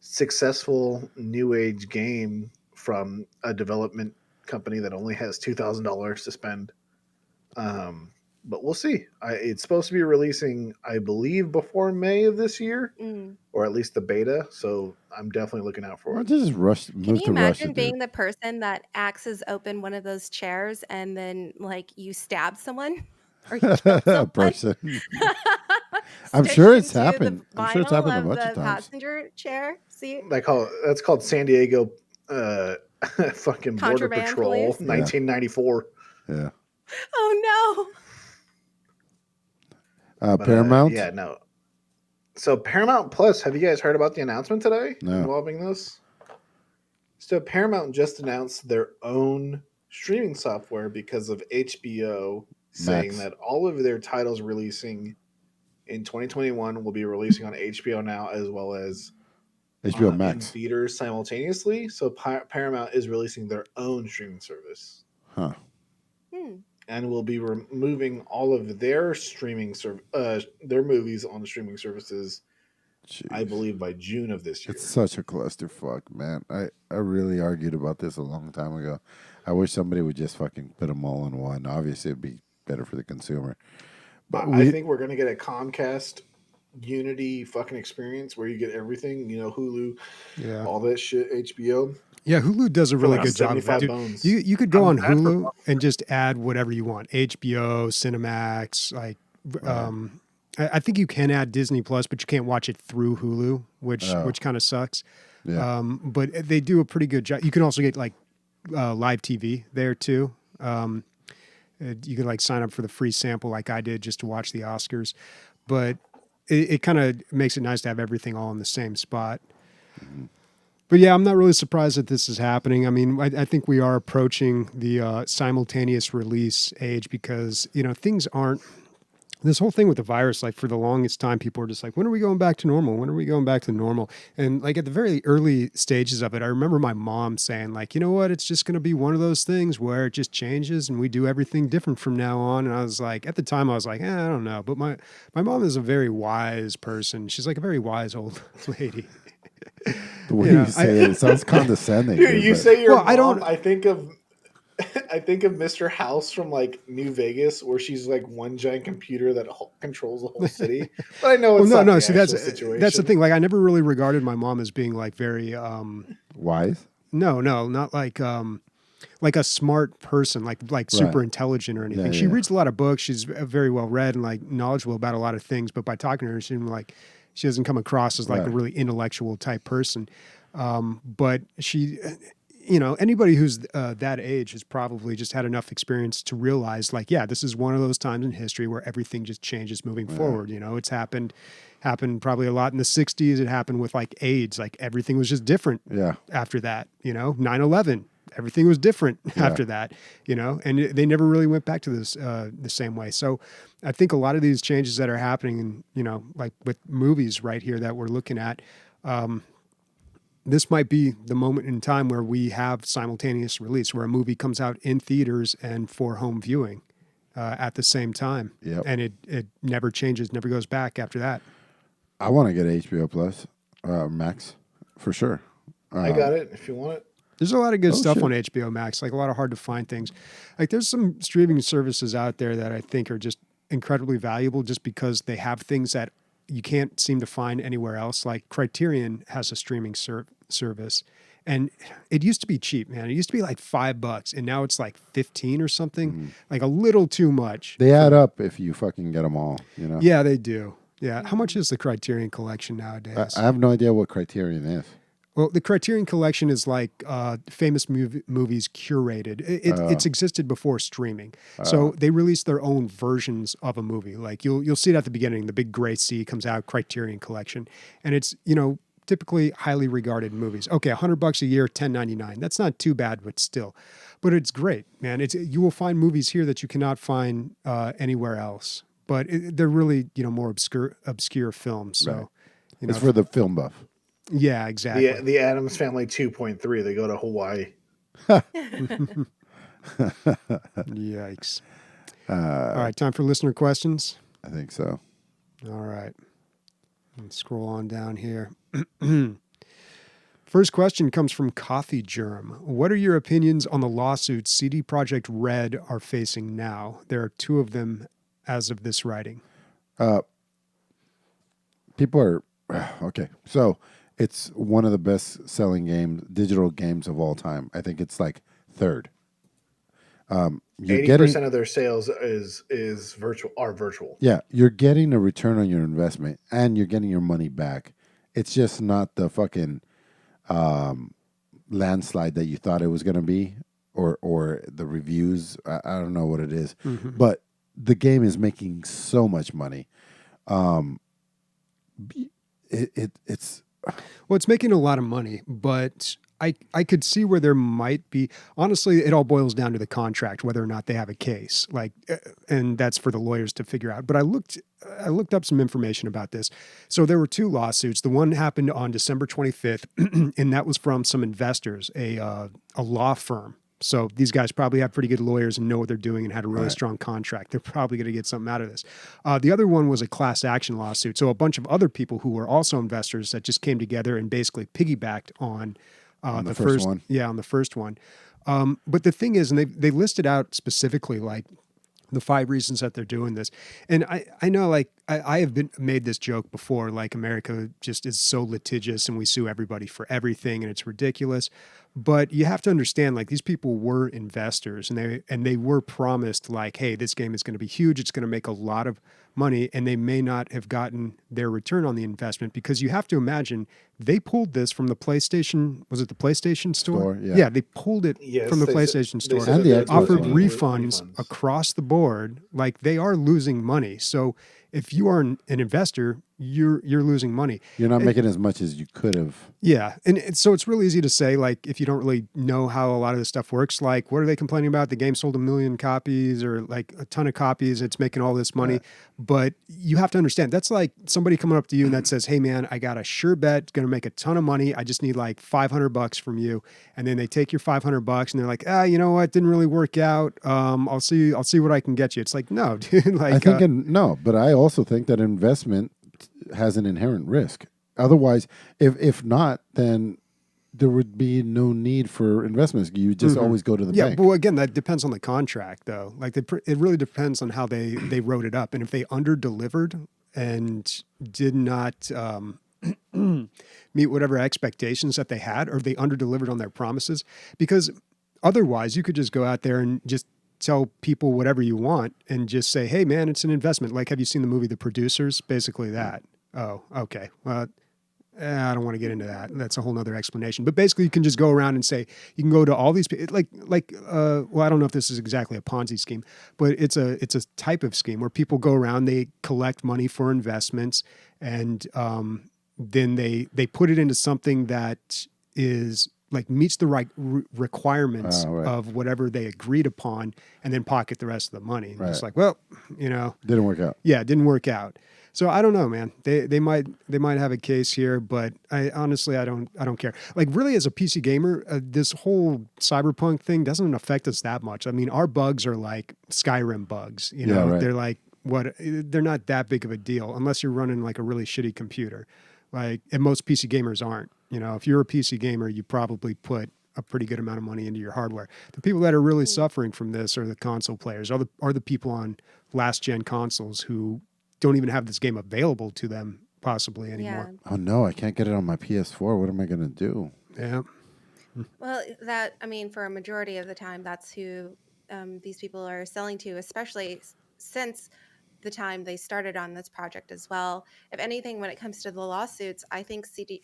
successful new age game from a development company that only has $2,000 to spend. But we'll see. It's supposed to be releasing, I believe, before May of this year, or at least the beta. So I'm definitely looking out for Why it. don't you just Can move you to Russia, imagine being dude? the person that axes open one of those chairs and then like you stab someone or you kill someone? Person. I'm sure it's Stitched into happened. the I'm sure it's happened a vinyl bunch of of the times. passenger chair seat. That's called San Diego fucking Border Contraband Patrol, Police? 1994. Yeah. Oh But, Paramount? yeah, no. So Paramount Plus, have you guys heard about the announcement today No. involving this? So Paramount just announced their own streaming software because of HBO saying Max. that all of their titles releasing in 2021 will be releasing on HBO now as well as HBO in Max. theaters simultaneously. So Paramount is releasing their own streaming service. Huh. no. And will be removing all of their their movies on the streaming services, Jeez. I believe, by June of this year. It's such a clusterfuck, man. I really argued about this a long time ago. I wish somebody would just fucking put them all in one. Obviously, it'd be better for the consumer. But I think we're gonna get a Comcast Unity fucking experience where you get everything. You know, Hulu, Yeah. all that shit, HBO. Yeah, Hulu does a really like good job of that. 75 Dude, bones. you could go on I'm bad for Hulu and just add whatever you want. HBO, Cinemax, like I think you can add Disney Plus, but you can't watch it through Hulu, which kind of sucks. Yeah. But they do a pretty good job. You can also get like live TV there too. You can like sign up for the free sample like I did just to watch the Oscars. But it kind of makes it nice to have everything all in the same spot. But yeah, I'm not really surprised that this is happening. I mean, I think we are approaching the simultaneous release age because, things aren't. This whole thing with the virus, like for the longest time, people were just like, when are we going back to normal? When are we going back to normal? And like at the very early stages of it, I remember my mom saying like, you know what, it's just going to be one of those things where it just changes and we do everything different from now on. And I was like, at the time I was like, I don't know. But my mom is a very wise person. She's like a very wise old lady. The way you say it sounds condescending. Dude, you say your mom, I don't. I think of Mr. House from like New Vegas, where she's like one giant computer that controls the whole city. But I know it's not the See, situation. that's the thing. Like, I never really regarded my mom as being like very wise. No, not like a smart person, like super intelligent or anything. She reads a lot of books. She's very well read and like knowledgeable about a lot of things. But by talking to her, she doesn't come across as like a really intellectual type person. But she. Anybody who's that age has probably just had enough experience to realize, like, yeah, this is one of those times in history where everything just changes moving forward. It's happened probably a lot in the 60s. It happened with like AIDS. Like everything was just different after that. 9/11, everything was different after that. And they never really went back to this the same way. So I think a lot of these changes that are happening, and like with movies right here that we're looking at. This might be the moment in time where we have simultaneous release, where a movie comes out in theaters and for home viewing at the same time. Yep. And it never changes, never goes back after that. I want to get HBO Plus, Max, for sure. I got it if you want it. There's a lot of good stuff on HBO Max, like a lot of hard to find things. Like there's some streaming services out there that I think are just incredibly valuable just because they have things that you can't seem to find anywhere else. Like Criterion has a streaming service, and it used to be cheap, man. It used to be like $5, and now it's like 15 or something, like a little too much. They add up if you fucking get them all, Yeah, they do. Yeah. How much is the Criterion collection nowadays? I have no idea what Criterion is. Well, the Criterion collection is like famous movies curated. It's existed before streaming, so they release their own versions of a movie. Like you'll see it at the beginning. The big gray C comes out, Criterion collection, and it's typically highly regarded movies. Okay, $100 a year, $10.99. That's not too bad, but still, but it's great, man. You will find movies here that you cannot find anywhere else. But they're really more obscure films. So it's for the film buff. Yeah, exactly. The Addams Family 2.3. They go to Hawaii. Yikes. All right, time for listener questions? I think so. All right. Let's scroll on down here. First question comes from Coffee Germ. What are your opinions on the lawsuits CD Projekt Red are facing now? There are 2 of them as of this writing. People are... Okay, so... It's one of the best-selling digital games of all time. I think it's like 3rd. 80% of their sales is virtual. Yeah, you're getting a return on your investment, and you're getting your money back. It's just not the fucking landslide that you thought it was going to be, or the reviews. I don't know what it is, but the game is making so much money. It's Well, it's making a lot of money, but I could see where there might be. Honestly, it all boils down to the contract, whether or not they have a case. Like, and that's for the lawyers to figure out. But I looked up some information about this. So there were 2 lawsuits. The one happened on December 25th, and that was from some investors, a law firm. So these guys probably have pretty good lawyers and know what they're doing and had a really strong contract. They're probably going to get something out of this. The other one was a class action lawsuit. So a bunch of other people who were also investors that just came together and basically piggybacked on the first one. Yeah, on the first one. But the thing is, and they listed out specifically like the 5 reasons that they're doing this. And I know like I have made this joke before, like America just is so litigious and we sue everybody for everything and it's ridiculous. But you have to understand, like, these people were investors and they were promised, like, hey, this game is going to be huge. It's going to make a lot of money, and they may not have gotten their return on the investment, because you have to imagine they pulled this from the PlayStation. Was it the PlayStation store? Yeah. They pulled it Yes, from the they PlayStation said- store. they said And the that Xbox they were Offered getting refunds across the board. Like, they are losing money. So if you are an investor, you're losing money. You're not making as much as you could have. Yeah. And so it's really easy to say, like, if you don't really know how a lot of this stuff works, like, what are they complaining about? The game sold 1 million copies or like a ton of copies. It's making all this money. Right. But you have to understand, that's like somebody coming up to you and that says, hey, man, I got a sure bet. It's going to make a ton of money. I just need like $500 from you. And then they take your $500 and they're like, you know what? Didn't really work out. I'll see what I can get you. It's like, no, dude. Like, I think no, but I also think that investment has an inherent risk. Otherwise, if not, then there would be no need for investments. You just always go to the bank. Well, again, that depends on the contract, though. Like, it really depends on how they wrote it up, and if they under-delivered and did not meet whatever expectations that they had, or if they under-delivered on their promises. Because otherwise, you could just go out there and just tell people whatever you want and just say, hey, man, it's an investment. Like, have you seen the movie The Producers? Basically that. Oh, okay. Well, I don't want to get into that. That's a whole nother explanation. But basically, you can just go around and say, you can go to all these, well, I don't know if this is exactly a Ponzi scheme, but it's a type of scheme where people go around, they collect money for investments, and then they put it into something that is like meets the right requirements of whatever they agreed upon, and then pocket the rest of the money. It's like, well, Didn't work out. Yeah, it didn't work out. So I don't know, man. They might have a case here, but I honestly I don't care. Like, really, as a PC gamer, this whole cyberpunk thing doesn't affect us that much. I mean, our bugs are like Skyrim bugs. They're like they're not that big of a deal unless you're running like a really shitty computer. Like, and most PC gamers aren't. If you're a PC gamer, you probably put a pretty good amount of money into your hardware. The people that are really suffering from this are the console players, are the people on last gen consoles who don't even have this game available to them possibly anymore. Yeah. Oh no, I can't get it on my PS4. What am I going to do? Yeah. Well, for a majority of the time, that's who these people are selling to, especially since the time they started on this project as well. If anything, when it comes to the lawsuits, I think CD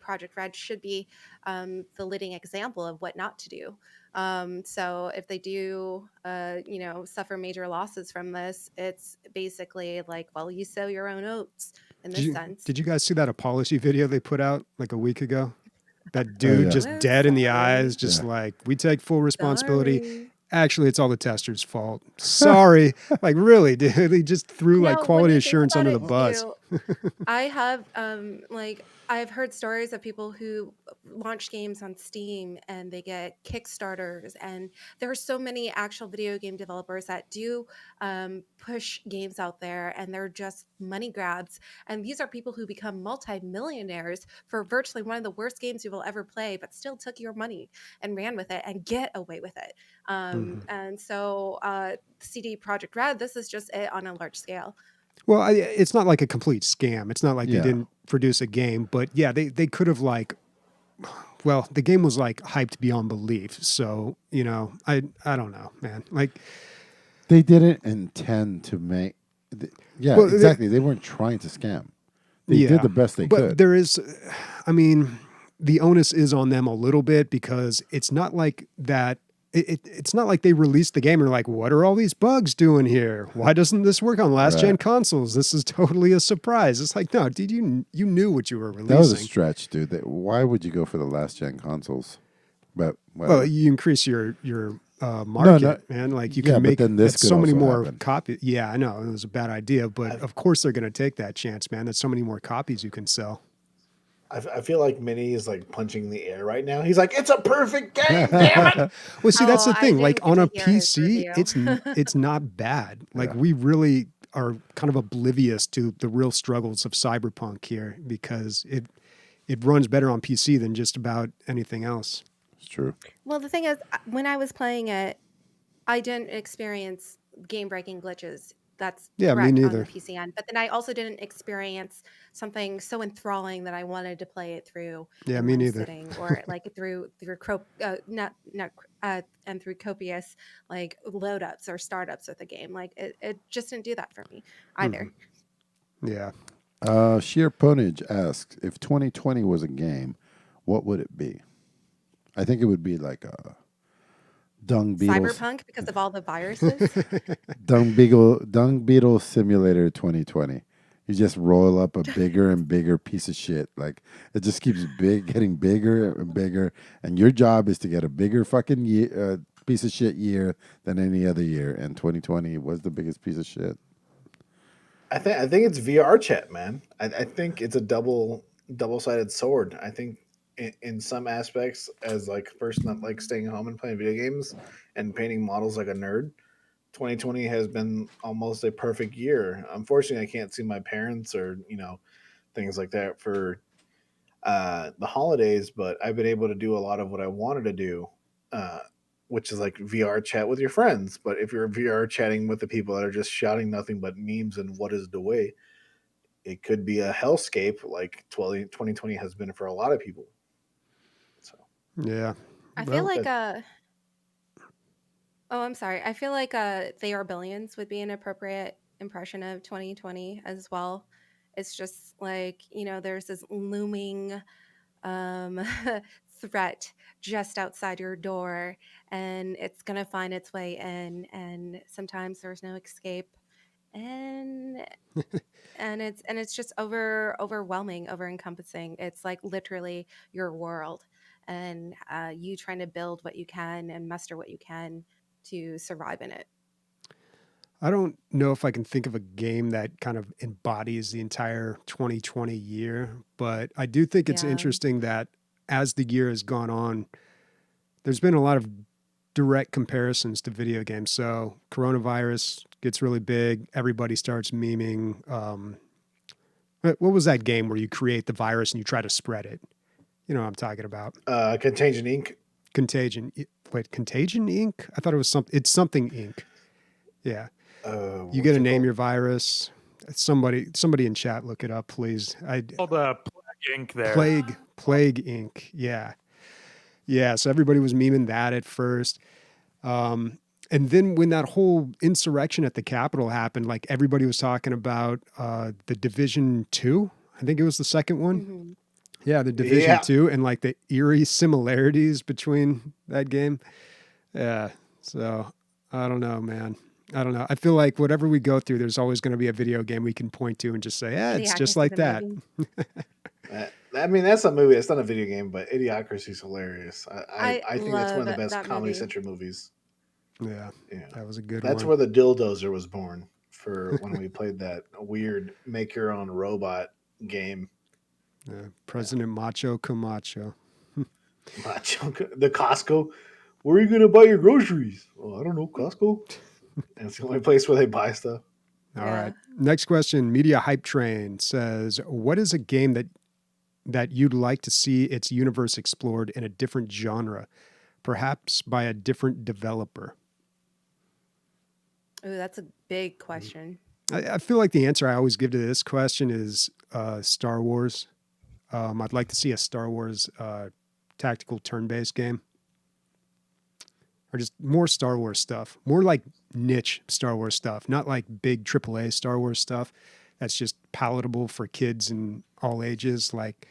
Projekt Red should be the leading example of what not to do. So if they do, suffer major losses from this, it's basically like, well, you sow your own oats in this sense. Did you guys see that apology video they put out like a week ago? That dude just We're dead in the sorry. eyes, just like, we take full responsibility. Sorry. Actually, it's all the tester's fault. Sorry. Like, really, dude? He just threw like No, when quality you think assurance about under the it, bus. I have I've heard stories of people who launch games on Steam and they get Kickstarters, and there are so many actual video game developers that do push games out there, and they're just money grabs. And these are people who become multimillionaires for virtually one of the worst games you will ever play, but still took your money and ran with it and get away with it. And so CD Projekt Red, this is just it on a large scale. Well, it's not like a complete scam. It's not like they Yeah. didn't produce a game, but yeah, they could have the game was like hyped beyond belief. So, I don't know, man. Like, They didn't intend to make. Well, exactly. They weren't trying to scam. They did the best they but could. there is, I mean, the onus is on them a little bit, because it's not like that. It's not like they released the game and are like, what are all these bugs doing here? Why doesn't this work on last gen consoles? This is totally a surprise. It's like, no, dude, you knew what you were releasing. That was a stretch, dude. Why would you go for the last gen consoles? But whatever. Well, you increase your market, No. man. Like, you Yeah, can but make then this could so many also more happen. copies. Yeah, I know it was a bad idea, but of course they're going to take that chance, man. There's so many more copies you can sell. I feel like Minnie is like punching the air right now. He's like, it's a perfect game, damn it. Well, see, that's the I thing. Like, didn't on a get to hear his PC, review. it's not bad. Like, we really are kind of oblivious to the real struggles of Cyberpunk here, because it runs better on PC than just about anything else. It's true. Well, the thing is, when I was playing it, I didn't experience game-breaking glitches. that's Yeah, me correct on the neither. PC end. But then I also didn't experience something so enthralling that I wanted to play it through Yeah, in me one neither. sitting, or like and through copious like load ups or startups with the game. Like it just didn't do that for me either. Yeah. Sheer Ponage asks, if 2020 was a game, what would it be? I think it would be like a dung beetles, Cyberpunk, because of all the viruses. dung beetle simulator 2020. You just roll up a bigger and bigger piece of shit. Like it just keeps getting bigger and bigger, and your job is to get a bigger fucking piece of shit year than any other year. And 2020 was the biggest piece of shit. I think it's VR chat, man. I think it's a double-sided sword. I think in some aspects, as like a person that likes staying home and playing video games and painting models like a nerd, 2020 has been almost a perfect year. Unfortunately, I can't see my parents or things like that for the holidays, but I've been able to do a lot of what I wanted to do, uh, which is like VR chat with your friends. But if you're VR chatting with the people that are just shouting nothing but memes and what is the way, it could be a hellscape like 2020 has been for a lot of people. So, Yeah. I feel Well, like but oh, I'm sorry. I feel like They Are Billions would be an appropriate impression of 2020 as well. It's just like, there's this looming um, threat just outside your door, and it's going to find its way in, and sometimes there's no escape. And it's just overwhelming, over encompassing. It's like literally your world, and you trying to build what you can and muster what you can to survive in it. I don't know if I can think of a game that kind of embodies the entire 2020 year, but I do think it's Yeah. interesting that as the year has gone on, there's been a lot of direct comparisons to video games. So coronavirus gets really big. Everybody starts memeing. What was that game where you create the virus and you try to spread it? You know what I'm talking about. Contagion Inc. Contagion. Wait, Contagion Inc. I thought it was something. It's something Inc. Yeah. You get What's to it name called? your virus. Somebody in chat, look it up, please. All the Plague Inc. there. Plague Inc. Yeah. Yeah. So everybody was memeing that at first. And then when that whole insurrection at the Capitol happened, like everybody was talking about the Division 2. I think it was the second one. Hmm. Yeah, the Division Yeah, 2 and like the eerie similarities between that game. Yeah. So I don't know, man. I don't know. I feel like whatever we go through, there's always going to be a video game we can point to and just say, yeah, it's just Idiocracy like the that. movie. I mean that's a movie. It's not a video game, but Idiocracy is hilarious. I I think that's one love of the best that Comedy movie. Central movies. Yeah, Yeah, that was a good that's one. where the Dildozer was born for when we played that weird make your own robot game. Yeah. President Macho Camacho. The Costco. Where are you gonna buy your groceries? Oh, I don't know, Costco. And it's the only place where they buy stuff. All Yeah. right. Next question. Media Hype Train says, what is a game that you'd like to see its universe explored in a different genre, perhaps by a different developer? Ooh, that's a big question. I feel like the answer I always give to this question is Star Wars. I'd like to see a Star Wars tactical turn-based game, or just more Star Wars stuff, more like niche Star Wars stuff, not like big AAA Star Wars stuff that's just palatable for kids and all ages, like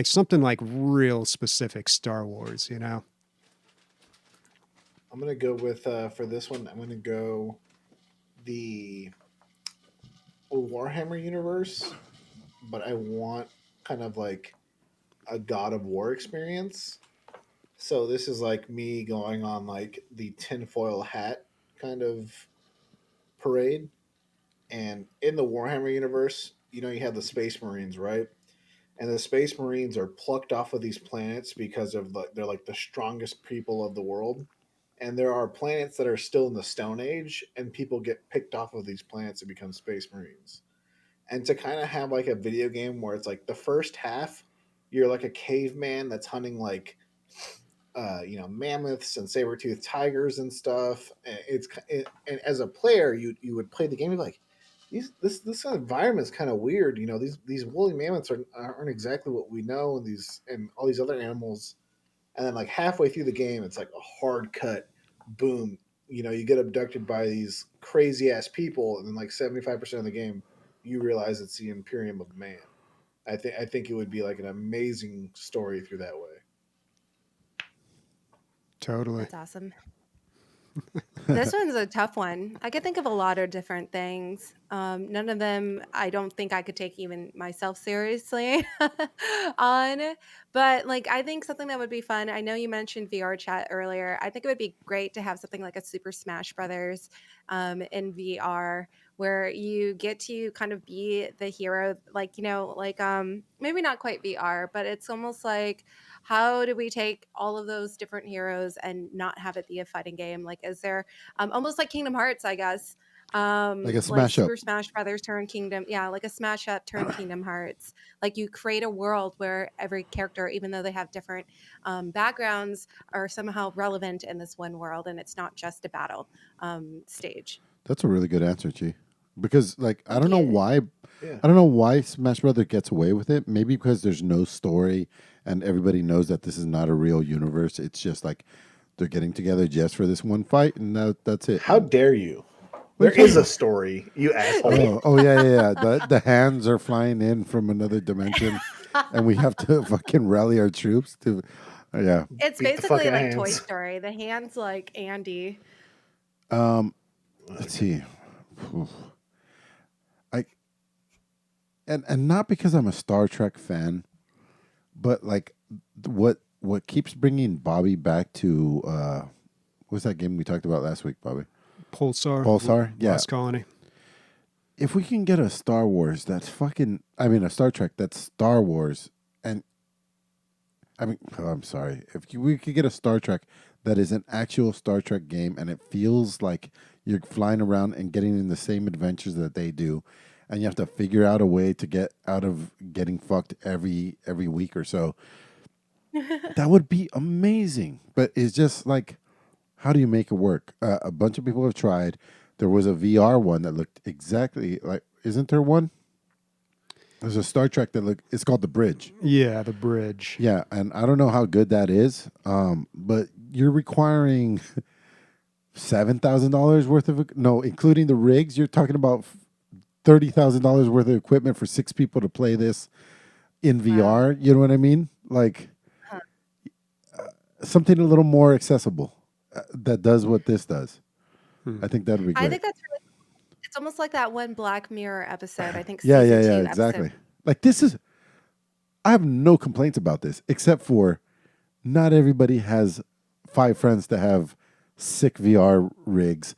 something like real specific Star Wars, you know? I'm gonna go with for this one. I'm gonna go the Warhammer universe, but I want kind of like a God of War experience. So this is like me going on like the tinfoil hat kind of parade. And in the Warhammer universe, you have the Space Marines, right? And the Space Marines are plucked off of these planets because of they're like the strongest people of the world. And there are planets that are still in the Stone Age, and people get picked off of these planets and become Space Marines. And to kind of have like a video game where it's like the first half, you're like a caveman that's hunting like mammoths and saber-toothed tigers and stuff. And and as a player, you would play the game and be like, this environment is kind of weird. You know, these woolly mammoths aren't exactly what we know, and all these other animals. And then like halfway through the game, it's like a hard cut, boom. You know, you get abducted by these crazy ass people, and then like 75% of the game, you realize it's the Imperium of Man. I think it would be like an amazing story through that way. Totally. That's awesome. This one's a tough one. I could think of a lot of different things. None of them I don't think I could take even myself seriously on. But like I think something that would be fun. I know you mentioned VR chat earlier. I think it would be great to have something like a Super Smash Brothers in VR where you get to kind of be the hero, like, like maybe not quite VR, but it's almost like how do we take all of those different heroes and not have it be a fighting game? Like, is there almost like Kingdom Hearts, I guess. Like a Like smash up. Super Smash Brothers turn Kingdom, yeah, like a smash up turn Kingdom Hearts. Like you create a world where every character, even though they have different backgrounds, are somehow relevant in this one world, and it's not just a battle stage. That's a really good answer, Chi. Because like I Thank don't know you. why Yeah. I don't know why Smash Brother gets away with it. Maybe because there's no story and everybody knows that this is not a real universe. It's just like they're getting together just for this one fight and that's it. How dare you? What are There you is talking a story, you asshole. yeah. The hands are flying in from another dimension and we have to fucking rally our troops to yeah. It's Beat the basically fucking like Toy hands. Story. The hands like Andy. Let's see. Oof. I and not because I'm a Star Trek fan, but like what keeps bringing Bobby back to what's that game we talked about last week, Bobby? Pulsar. Yeah. Lost Colony. If we can get a Star Wars that's a Star Trek that's Star Wars, and I'm sorry, we could get a Star Trek that is an actual Star Trek game and it feels like you're flying around and getting in the same adventures that they do, and you have to figure out a way to get out of getting fucked every week or so. That would be amazing. But it's just like, how do you make it work? A bunch of people have tried. There was a VR one that looked exactly like, isn't there one? There's a Star Trek that it's called The Bridge. Yeah, the bridge. Yeah, and I don't know how good that is, but you're requiring $7,000 worth of, no, including the rigs, you're talking about $30,000 worth of equipment for 6 people to play this in VR. You know what I mean? Like something a little more accessible that does what this does. I think that would be great. I think that's really cool. It's almost like that one Black Mirror episode. I think Yeah, season 2 exactly. episode. Like I have no complaints about this, except for not everybody has 5 friends to have sick VR rigs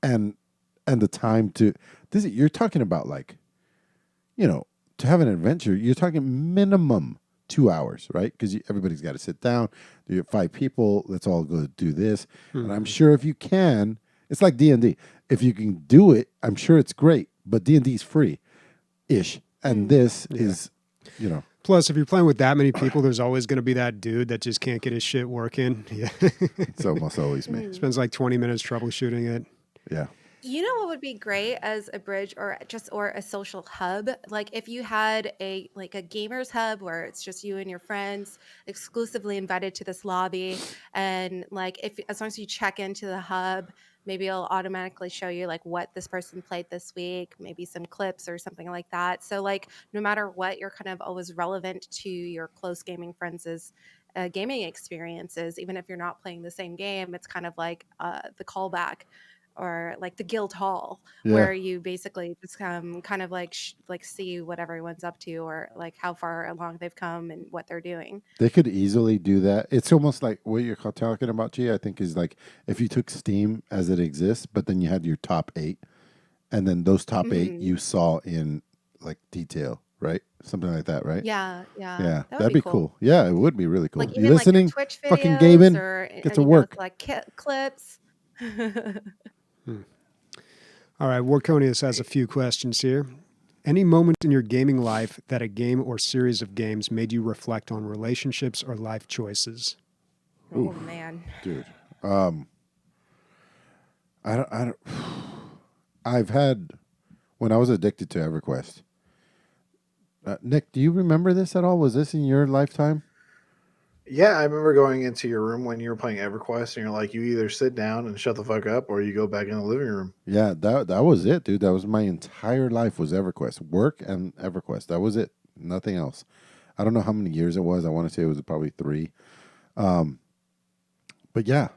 and the time to you're talking about like, to have an adventure, you're talking minimum 2 hours, right? Because everybody's got to sit down. You have 5 people. Let's all go do this. And I'm sure if you can, it's like D&D. If you can do it, I'm sure it's great. But D&D is free-ish. And this is, Plus, if you're playing with that many people, there's always going to be that dude that just can't get his shit working. Yeah. it's almost always me. Spends like 20 minutes troubleshooting it. Yeah. You know what would be great as a bridge or a social hub? Like if you had a gamers hub where it's just you and your friends exclusively invited to this lobby, and like as long as you check into the hub, maybe it'll automatically show you like what this person played this week, maybe some clips or something like that. So like no matter what, you're kind of always relevant to your close gaming friends' gaming experiences, even if you're not playing the same game. It's kind of like the callback. Or like the guild hall, where you basically just kind of like see what everyone's up to, or like how far along they've come and what they're doing. They could easily do that. It's almost like what you're talking about, G, I think is like if you took Steam as it exists, but then you had your top 8, and then those top 8 you saw in like detail, right? Something like that, right? Yeah. That'd be cool. Yeah, it would be really cool. Like You even listening? like Twitch videos fucking gaming, or get to work. like clips. All right, Warconius has a few questions here. Any moment in your gaming life that a game or series of games made you reflect on relationships or life choices? Oh man, Dude. I don't I've had when I was addicted to EverQuest. Nick, do you remember this at all? Was this in your lifetime? Yeah, I remember going into your room when you were playing EverQuest, and you're like, you either sit down and shut the fuck up, or you go back in the living room. Yeah, that was it, dude. That was my entire life was EverQuest. Work and EverQuest. That was it. Nothing else. I don't know how many years it was. I want to say it was probably 3. But yeah,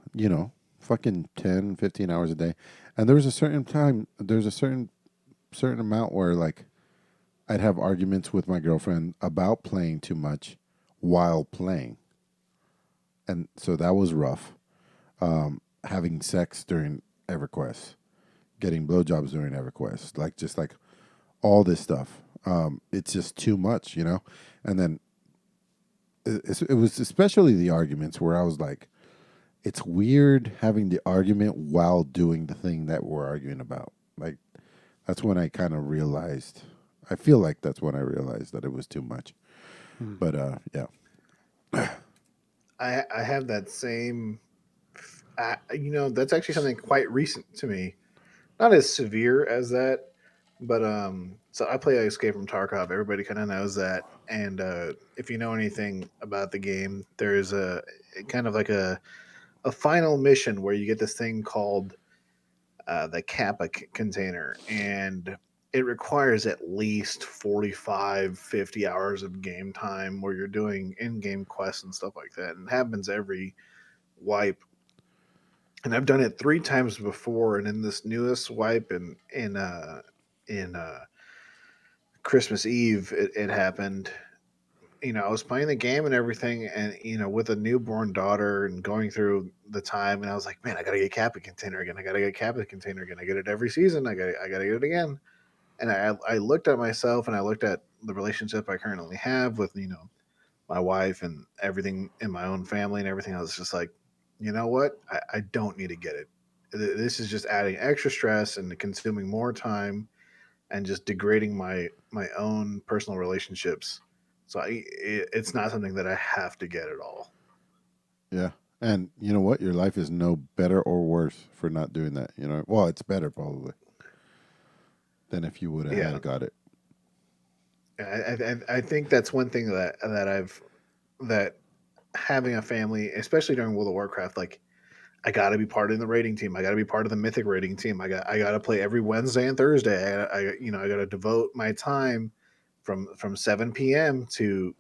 fucking 10, 15 hours a day. And there was a certain time, there's a certain amount where like I'd have arguments with my girlfriend about playing too much while playing. And so that was rough. Having sex during EverQuest, getting blowjobs during EverQuest, like all this stuff. It's just too much, And then it was especially the arguments where I was like, it's weird having the argument while doing the thing that we're arguing about. Like, that's when I kind of realized. I feel like that's when I realized that it was too much. But yeah. I have that same. That's actually something quite recent to me. Not as severe as that, but so I play Escape from Tarkov. Everybody kind of knows that, and if you know anything about the game, there's a kind of like a final mission where you get this thing called the Kappa container, and it requires at least 45, 50 hours of game time where you're doing in-game quests and stuff like that, and it happens every wipe. And I've done it 3 times before, and in this newest wipe in Christmas Eve, it happened. I was playing the game and everything, and with a newborn daughter and going through the time, and I was like, man, I gotta get Kappa container again. I gotta get Kappa container again. I get it every season. I gotta get it again. And I looked at myself, and I looked at the relationship I currently have with my wife and everything in my own family and everything. I was just like, you know what? I don't need to get it. This is just adding extra stress and consuming more time and just degrading my own personal relationships. So it's not something that I have to get at all. Yeah. And you know what? Your life is no better or worse for not doing that. Well, it's better probably than if you would have got it. I think that's one thing that having a family, especially during World of Warcraft, like I got to be part of the rating team. I got to be part of the Mythic rating team. I got to play every Wednesday and Thursday. I got to devote my time from 7 p.m. to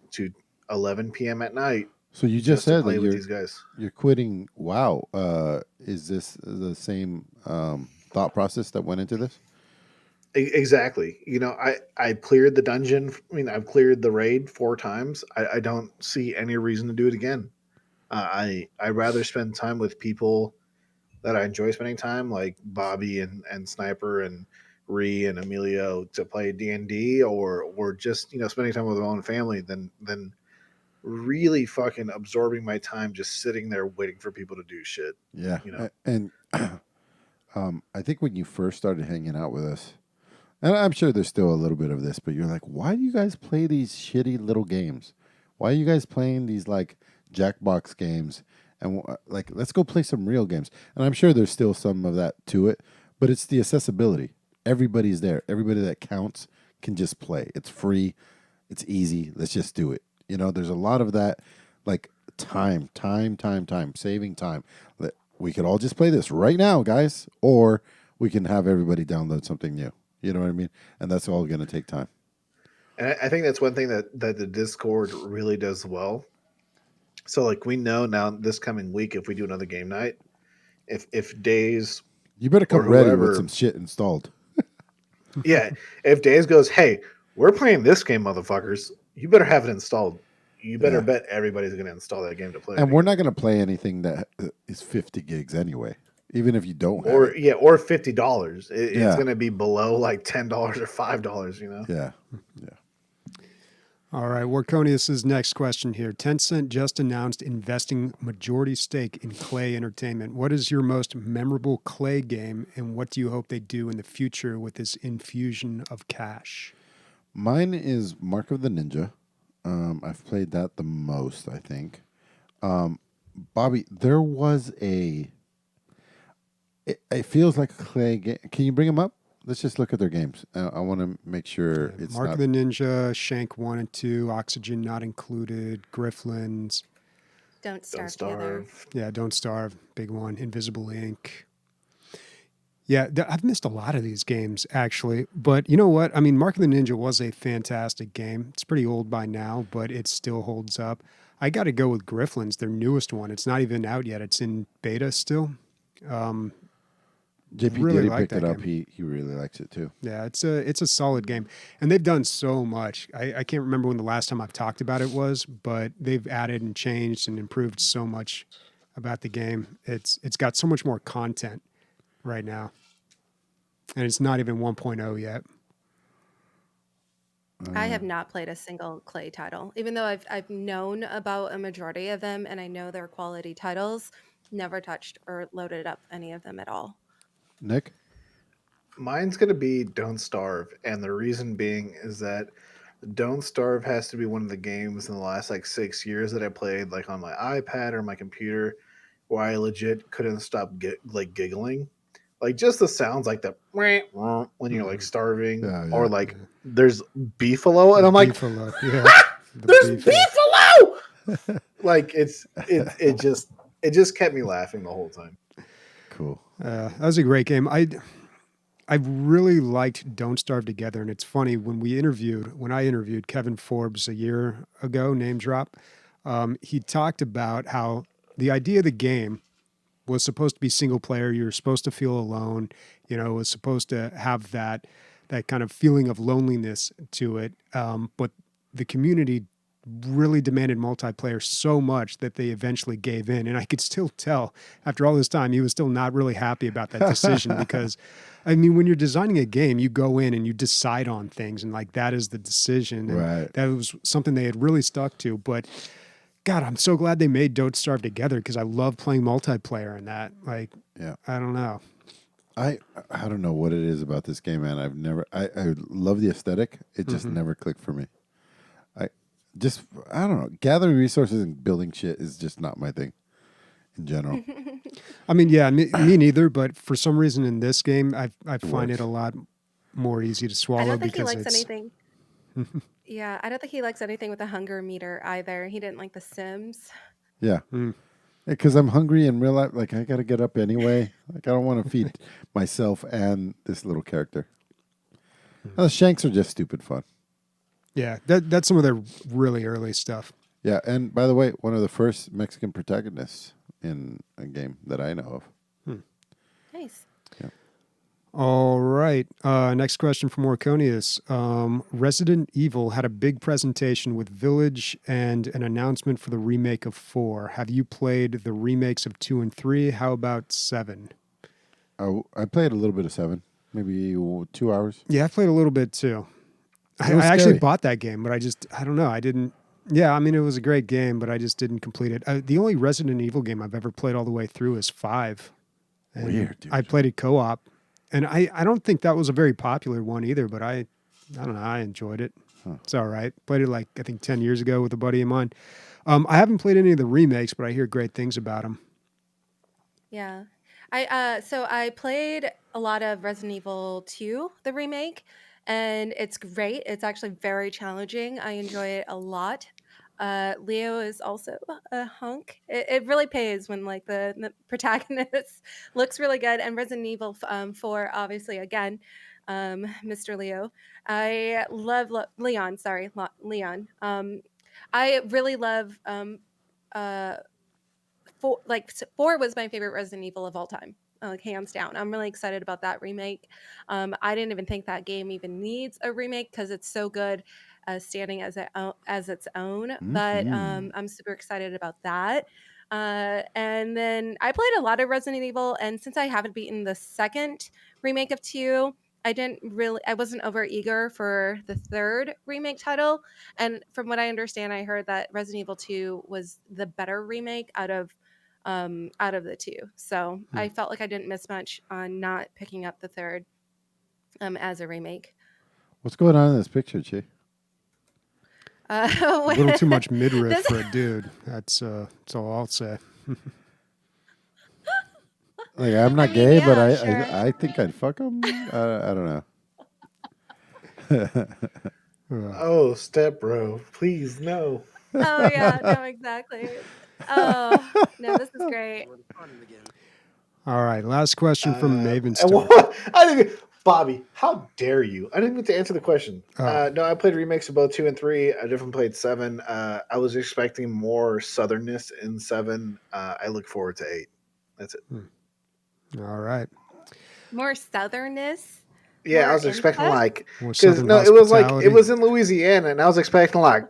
11 p.m. at night. So you just said that with these guys. You're quitting WoW. Is this the same thought process that went into this? Exactly. I cleared the dungeon. I've cleared the raid 4 times. I don't see any reason to do it again. I'd rather spend time with people that I enjoy spending time, like Bobby and Sniper and Ree and Emilio, to play D&D, or just spending time with my own family than really fucking absorbing my time just sitting there waiting for people to do shit. Yeah. And I think when you first started hanging out with us, and I'm sure there's still a little bit of this, but you're like, why do you guys play these shitty little games? Why are you guys playing these like Jackbox games? And like, let's go play some real games. And I'm sure there's still some of that to it, but it's the accessibility. Everybody's there. Everybody that counts can just play. It's free. It's easy. Let's just do it. There's a lot of that, like time, saving time. We could all just play this right now, guys, or we can have everybody download something new. You know what I mean? And that's all going to take time. And I think that's one thing that the Discord really does well. So like we know now this coming week, if we do another game night, if Days, you better come ready with some shit installed. Yeah, if Days goes, hey, we're playing this game, motherfuckers, you better have it installed. You better bet everybody's going to install that game to play. And we're not going to play anything that is 50 gigs anyway, even if you don't have it. Yeah, or $50. It's going to be below like $10 or $5, Yeah. All right, Warconius's next question here. Tencent just announced investing majority stake in Clay Entertainment. What is your most memorable Clay game, and what do you hope they do in the future with this infusion of cash? Mine is Mark of the Ninja. I've played that the most, I think. Bobby, there was it feels like a Clay game. Can you bring him up? let's just look at their games. I want to make sure it's Mark not. of the Ninja, Shank 1 and 2, Oxygen not included, Grifflins. Don't Don't starve together. starve. Yeah, Don't Starve, big one. Invisible Ink. Yeah, I've missed a lot of these games, actually. But you know what? I mean, Mark of the Ninja was a fantastic game. It's pretty old by now, but it still holds up. I got to go with Grifflins, their newest one. It's not even out yet. It's in beta still. JP really Diddy like picked it that up. He really likes it too. Yeah, it's a solid game, and they've done so much. I can't remember when the last time I've talked about it was, but they've added and changed and improved so much about the game. It's got so much more content right now, and it's not even 1.0 yet. I have not played a single Clay title, even though I've known about a majority of them and I know they're quality titles. Never touched or loaded up any of them at all. Nick, Mine's gonna be Don't Starve, and the reason being is that Don't Starve has to be one of the games in the last like 6 years that I played like on my iPad or my computer, where I legit couldn't stop giggling, like just the sounds like the when you're like starving, Yeah, or yeah. like there's beefalo, and I'm like, Beefalo, yeah. The there's beefalo. beefalo. Like it just kept me laughing the whole time. cool. That was a great game. I really liked Don't Starve Together, and it's funny when I interviewed Kevin Forbes a year ago, name drop. He talked about how the idea of the game was supposed to be single player. You were supposed to feel alone. You know, it was supposed to have that kind of feeling of loneliness to it. But the community really demanded multiplayer so much that they eventually gave in. And I could still tell after all this time, he was still not really happy about that decision because, I mean, when you're designing a game, you go in and you decide on things, and like that is the decision. And Right. that was something they had really stuck to. But God, I'm so glad they made Don't Starve Together because I love playing multiplayer in that. Like, Yeah. I don't know. I don't know what it is about this game, man. I love the aesthetic. It just never clicked for me. I don't know. Gathering resources and building shit is just not my thing in general. I mean, yeah, me neither. But for some reason in this game, I find works. it a lot more easy to swallow I don't think he because likes it's anything. Yeah, I don't think he likes anything with a hunger meter either. He didn't like The Sims. Yeah. Mm. Because I'm hungry in real life. Like, I got to get up anyway. Like, I don't want to feed myself and this little character. The shanks are just stupid fun. yeah, that's some of their really early stuff. Yeah. And by the way, one of the first Mexican protagonists in a game that I know of. Nice. All right. Next question from Orconius. Resident Evil had a big presentation with Village and an announcement for the remake of 4. Have you played the remakes of 2 and 3? How about 7? I played a little bit of 7, maybe 2 hours. Yeah, I played a little bit too. I was actually scary. bought that game, but I don't know. I didn't. Yeah, I mean, it was a great game, but I just didn't complete it. The only Resident Evil game I've ever played all the way through is 5. And Weird, dude. I played it co-op. And I don't think that was a very popular one either, but I don't know. I enjoyed it. It's all right. Played it like, I think 10 years ago with a buddy of mine. I haven't played any of the remakes, but I hear great things about them. Yeah. So I played a lot of Resident Evil 2, the remake, and it's great. It's actually very challenging. I enjoy it a lot. Leo is also a hunk. It really pays when like the protagonist looks really good. And Resident Evil 4, obviously, again, Mr. Leo. I love Leon. Sorry, Leon. I really love uh, 4 was my favorite Resident Evil of all time, like hands down. I'm really excited about that remake. I didn't even think that game even needs a remake because it's so good, standing as its own. But I'm super excited about that. And then I played a lot of Resident Evil, and since I haven't beaten the second remake of 2, I wasn't over eager for the third remake title. And from what I understand, I heard that Resident Evil 2 was the better remake out of the 2. So I felt like I didn't miss much on not picking up the third as a remake. What's going on in this picture, Chi? A little too much midriff for a dude. That's all I'll say. Like I'm I not mean, gay, but yeah, sure. I think I'd fuck him. I don't know. Oh, step bro, please no. Oh yeah, no, exactly. Oh no, this is great. All right, last question from Maven And Star. what? I didn't even, Bobby, how dare you? I didn't get to answer the question. Oh. No, I played remakes of both 2 and 3. I definitely played 7. I was expecting more southernness in 7. I look forward to 8. That's it. All right. More southernness. Yeah, I More was expecting input? like More because Southern no, it was like hospitality. it was in Louisiana, and I was expecting like,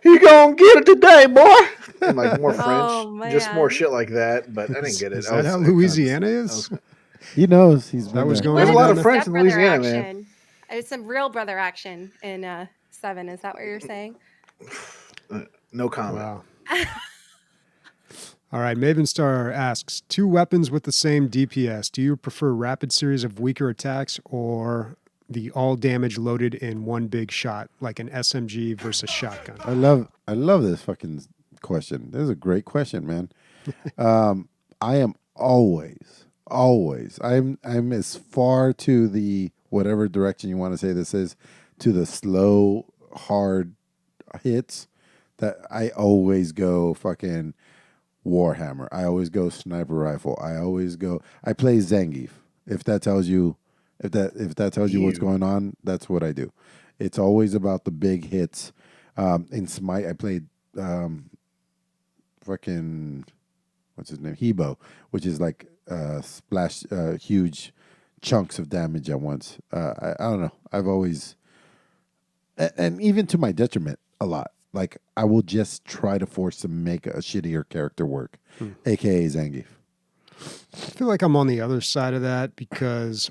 "You gonna get it today, boy," and like more French, Oh just more man. shit like that. But I didn't Is, get it. is I that was how I kinda Louisiana I is? was- He knows. He's That been was there. going There's a on lot down of there? French in Stepbrother Louisiana, man. action. It's some real brother action in 7. Is that what you're saying? No comment. Wow. All right, Maven Star asks, 2 weapons with the same DPS. Do you prefer rapid series of weaker attacks or the all damage loaded in one big shot, like an SMG versus shotgun? I love this fucking question. This is a great question, man. I am always. I'm as far to the whatever direction you want to say this is, to the slow, hard hits that I always go fucking Warhammer. I always go sniper rifle. I play Zangief. If that tells you if that tells you what's Ew. going on, that's what I do. It's always about the big hits. In Smite, I played fucking what's his name? Hebo, which is like splash huge chunks of damage at once. I don't know. I've always and even to my detriment a lot. Like I will just try to force to make a shittier character work, aka Zangief. I feel like I'm on the other side of that because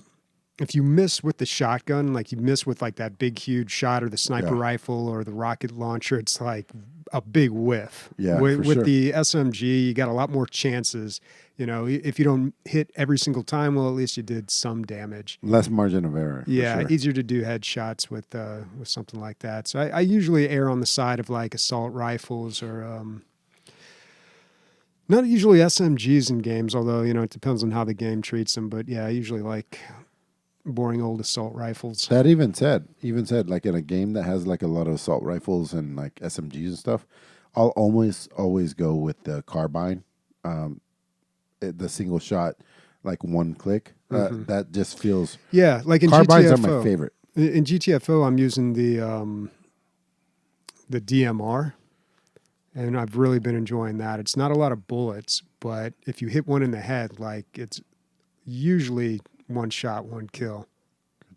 if you miss with the shotgun, like you miss with like that big huge shot or the sniper Yeah. rifle or the rocket launcher, it's like a big whiff. Yeah, with, for with sure. the SMG, you got a lot more chances. You know, if you don't hit every single time, well, at least you did some damage. Less margin of error. Yeah, for sure. easier to do headshots with something like that. So I usually err on the side of like assault rifles or not usually SMGs in games, although you know it depends on how the game treats them. But yeah, I usually like boring old assault rifles. That even said, like in a game that has like a lot of assault rifles and like SMGs and stuff, I'll always go with the carbine, the single shot, like one click. That just feels. Yeah, like in Carbines GTFO. are my favorite. In GTFO, I'm using the DMR, and I've really been enjoying that. It's not a lot of bullets, but if you hit one in the head, like it's usually one shot, one kill.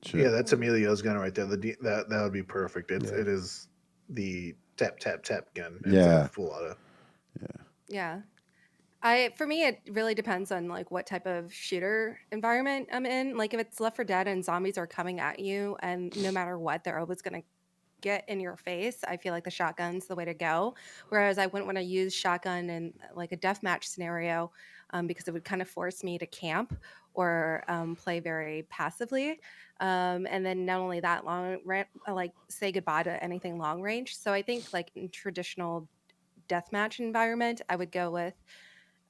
Shit. Yeah, that's Emilio's gun right there. That would be perfect. It Yeah. is the tap tap tap gun. It's Yeah. a full auto. Yeah. For me, it really depends on like what type of shooter environment I'm in. Like if it's Left 4 Dead and zombies are coming at you, and no matter what, they're always gonna get in your face. I feel like the shotgun's the way to go. Whereas I wouldn't want to use shotgun in like a deathmatch scenario because it would kind of force me to camp or play very passively. And then not only that, like say goodbye to anything long range. So I think like in traditional deathmatch environment, I would go with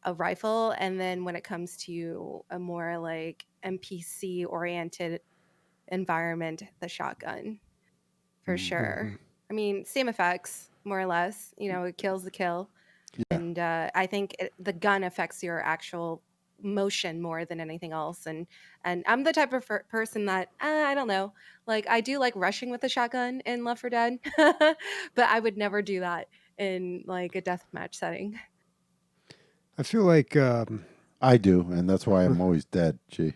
a rifle, and then when it comes to a more like NPC oriented environment, the shotgun for sure. I mean, same effects more or less. You know, it kills the kill, and I think the gun affects your actual motion more than anything else. And I'm the type of person that I don't know, like I do like rushing with a shotgun in Left 4 Dead, but I would never do that in like a deathmatch setting. I feel like I do, and that's why I'm always dead. Gee.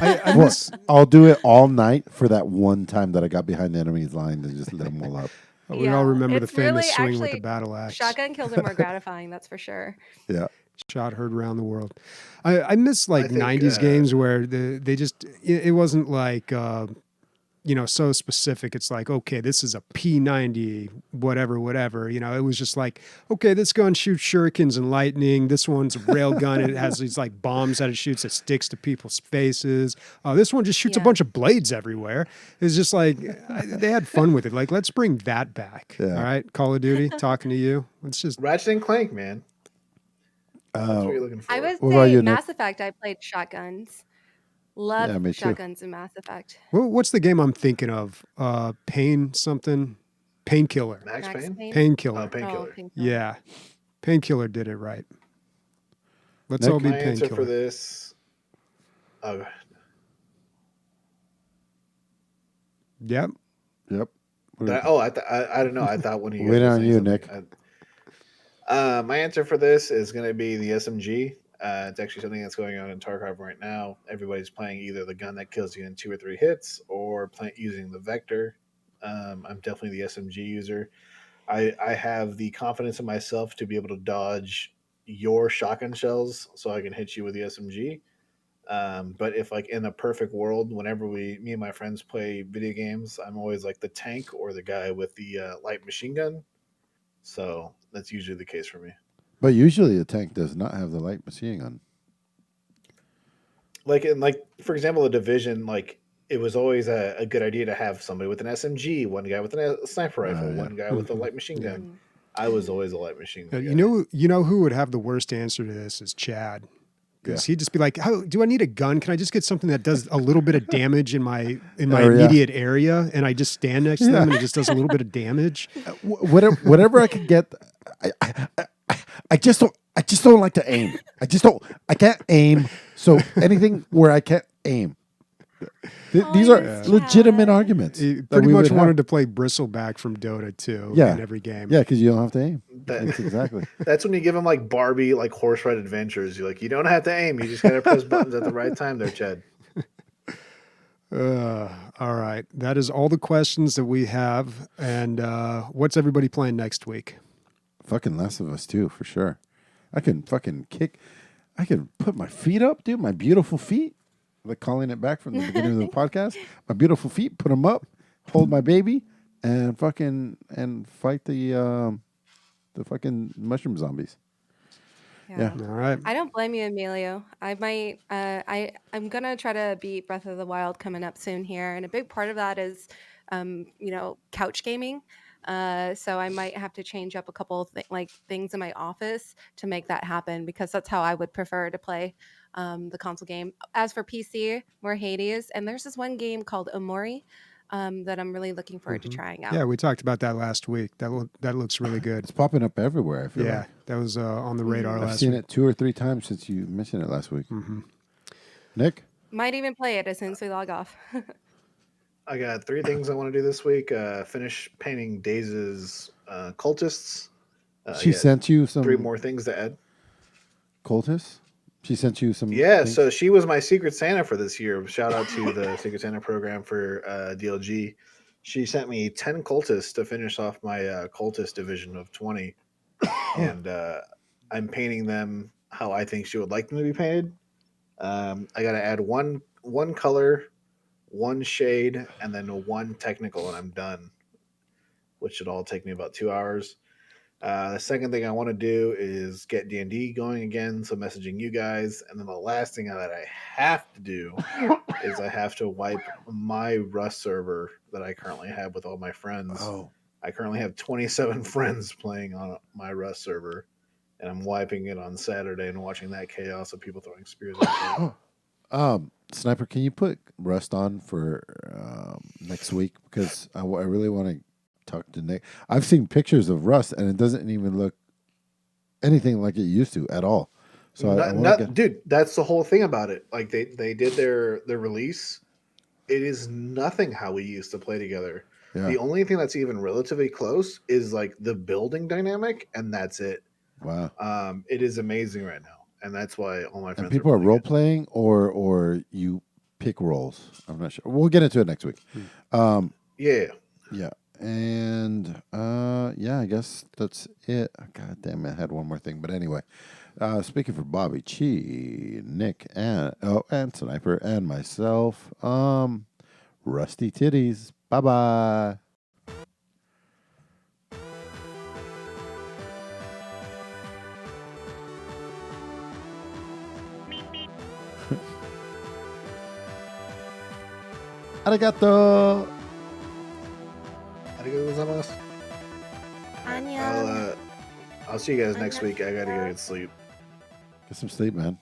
I Well, miss. I'll do it all night for that one time that I got behind the enemy's line and just lit them all up. We all remember the it's famous really swing with the actually battle axe. shotgun kills are more gratifying, that's for sure. Yeah. Shot heard around the world. I miss like I think, 90s games where they just it wasn't like you know, so specific. It's like, okay, this is a P90 whatever, you know. It was just like, okay, this gun shoots shurikens and lightning. This one's a rail gun. It has these like bombs that it shoots that sticks to people's faces. This one just shoots a Yeah. bunch of blades everywhere. It's just like they had fun with it. Like, let's bring that back. Yeah. All right, Call of Duty, talking to you. Let's just Ratchet and Clank, man. That's what you're looking for. I would What about say you, Nick? Mass Effect. I played shotguns. Love Yeah, me too. shotguns in Mass Effect. What's the game I'm thinking of? Pain something? Painkiller. Max Max Payne? Payne. Oh, Painkiller. Painkiller. Painkiller. Yeah. Painkiller did it right. Let's all Nick? be My answer for Painkiller. this. Yep. Yep. I don't know. I thought one of you guys Waiting were on saying you, something. Nick. My answer for this is going to be the SMG. It's actually something that's going on in Tarkov right now. Everybody's playing either the gun that kills you in 2 or 3 hits or using the Vector. I'm definitely the SMG user. I have the confidence in myself to be able to dodge your shotgun shells so I can hit you with the SMG. But if like in a perfect world, whenever me and my friends play video games, I'm always like the tank or the guy with the light machine gun. So that's usually the case for me. But usually a tank does not have the light machine gun. Like for example, a division, like it was always a good idea to have somebody with an SMG, one guy with a sniper rifle, yeah. one guy with a light machine Yeah. gun. I was always a light machine gun. You know who would have the worst answer to this is Chad. Because he'd just be like, "How do I need a gun? Can I just get something that does a little bit of damage in my immediate area, and I just stand next to them and it just does a little bit of damage?" Whatever I could get, I just don't like to aim. I can't aim. So anything where I can't aim. These are legitimate arguments. He that pretty we much would wanted have. to play Bristleback from Dota 2 Yeah. in every game. Yeah, because you don't have to aim. That, Exactly. that's when you give them like Barbie, like horse ride adventures. You're like, you don't have to aim. You just gotta press buttons at the right time there, Chad. All right. That is all the questions that we have. And what's everybody playing next week? Fucking Last of Us 2, for sure. I can fucking kick. I can put my feet up, dude. My beautiful feet. Like calling it back from the beginning of the podcast. My beautiful feet, put them up, hold my baby, and fight the fucking mushroom zombies. Yeah. All right. I don't blame you, Emilio. I might. I'm gonna try to beat Breath of the Wild coming up soon here, and a big part of that is, couch gaming. So I might have to change up a couple of things in my office to make that happen because that's how I would prefer to play the console game. As for PC, more Hades, and there's this one game called Omori that I'm really looking forward to trying out. Yeah, we talked about that last week. That looks really good. It's popping up everywhere, I feel Yeah, like. that was on the radar I've last seen week. it 2 or 3 times since you mentioned it last week. Nick? Might even play it as soon as we log off. I got 3 things I want to do this week. Finish painting Daze's cultists. She sent you some 3 more things to add. cultists? She sent you some. Yeah, things? so she was my Secret Santa for this year. Shout out to the Secret Santa program for DLG. She sent me 10 cultists to finish off my cultist division of 20. And I'm painting them how I think she would like them to be painted. I got to add one color, 1 shade, and then 1 technical, and I'm done, which should all take me about 2 hours. The second thing I want to do is get D&D going again, so messaging you guys. And then the last thing that I have to do is I have to wipe my Rust server that I currently have with all my friends. Oh. I currently have 27 friends playing on my Rust server, and I'm wiping it on Saturday and watching that chaos of people throwing spears at me. Sniper, can you put Rust on for next week? Because I really want to talk to Nick. I've seen pictures of Rust, and it doesn't even look anything like it used to at all. So dude, that's the whole thing about it. Like they did their release. It is nothing how we used to play together. Yeah. The only thing that's even relatively close is like the building dynamic, and that's it. Wow. It is amazing right now, and that's why all my friends. And people are playing role it. playing, or you pick roles. I'm not sure. We'll get into it next week. Yeah. Yeah. And I guess that's it. God damn it, I had one more thing. But anyway, speaking for Bobby, Chi, Nick, and Sniper, and myself, Rusty Titties. Bye-bye. Arigato. Arigatou gozaimasu. Annyeong. I'll see you guys next week. I gotta go get sleep. Get some sleep, man.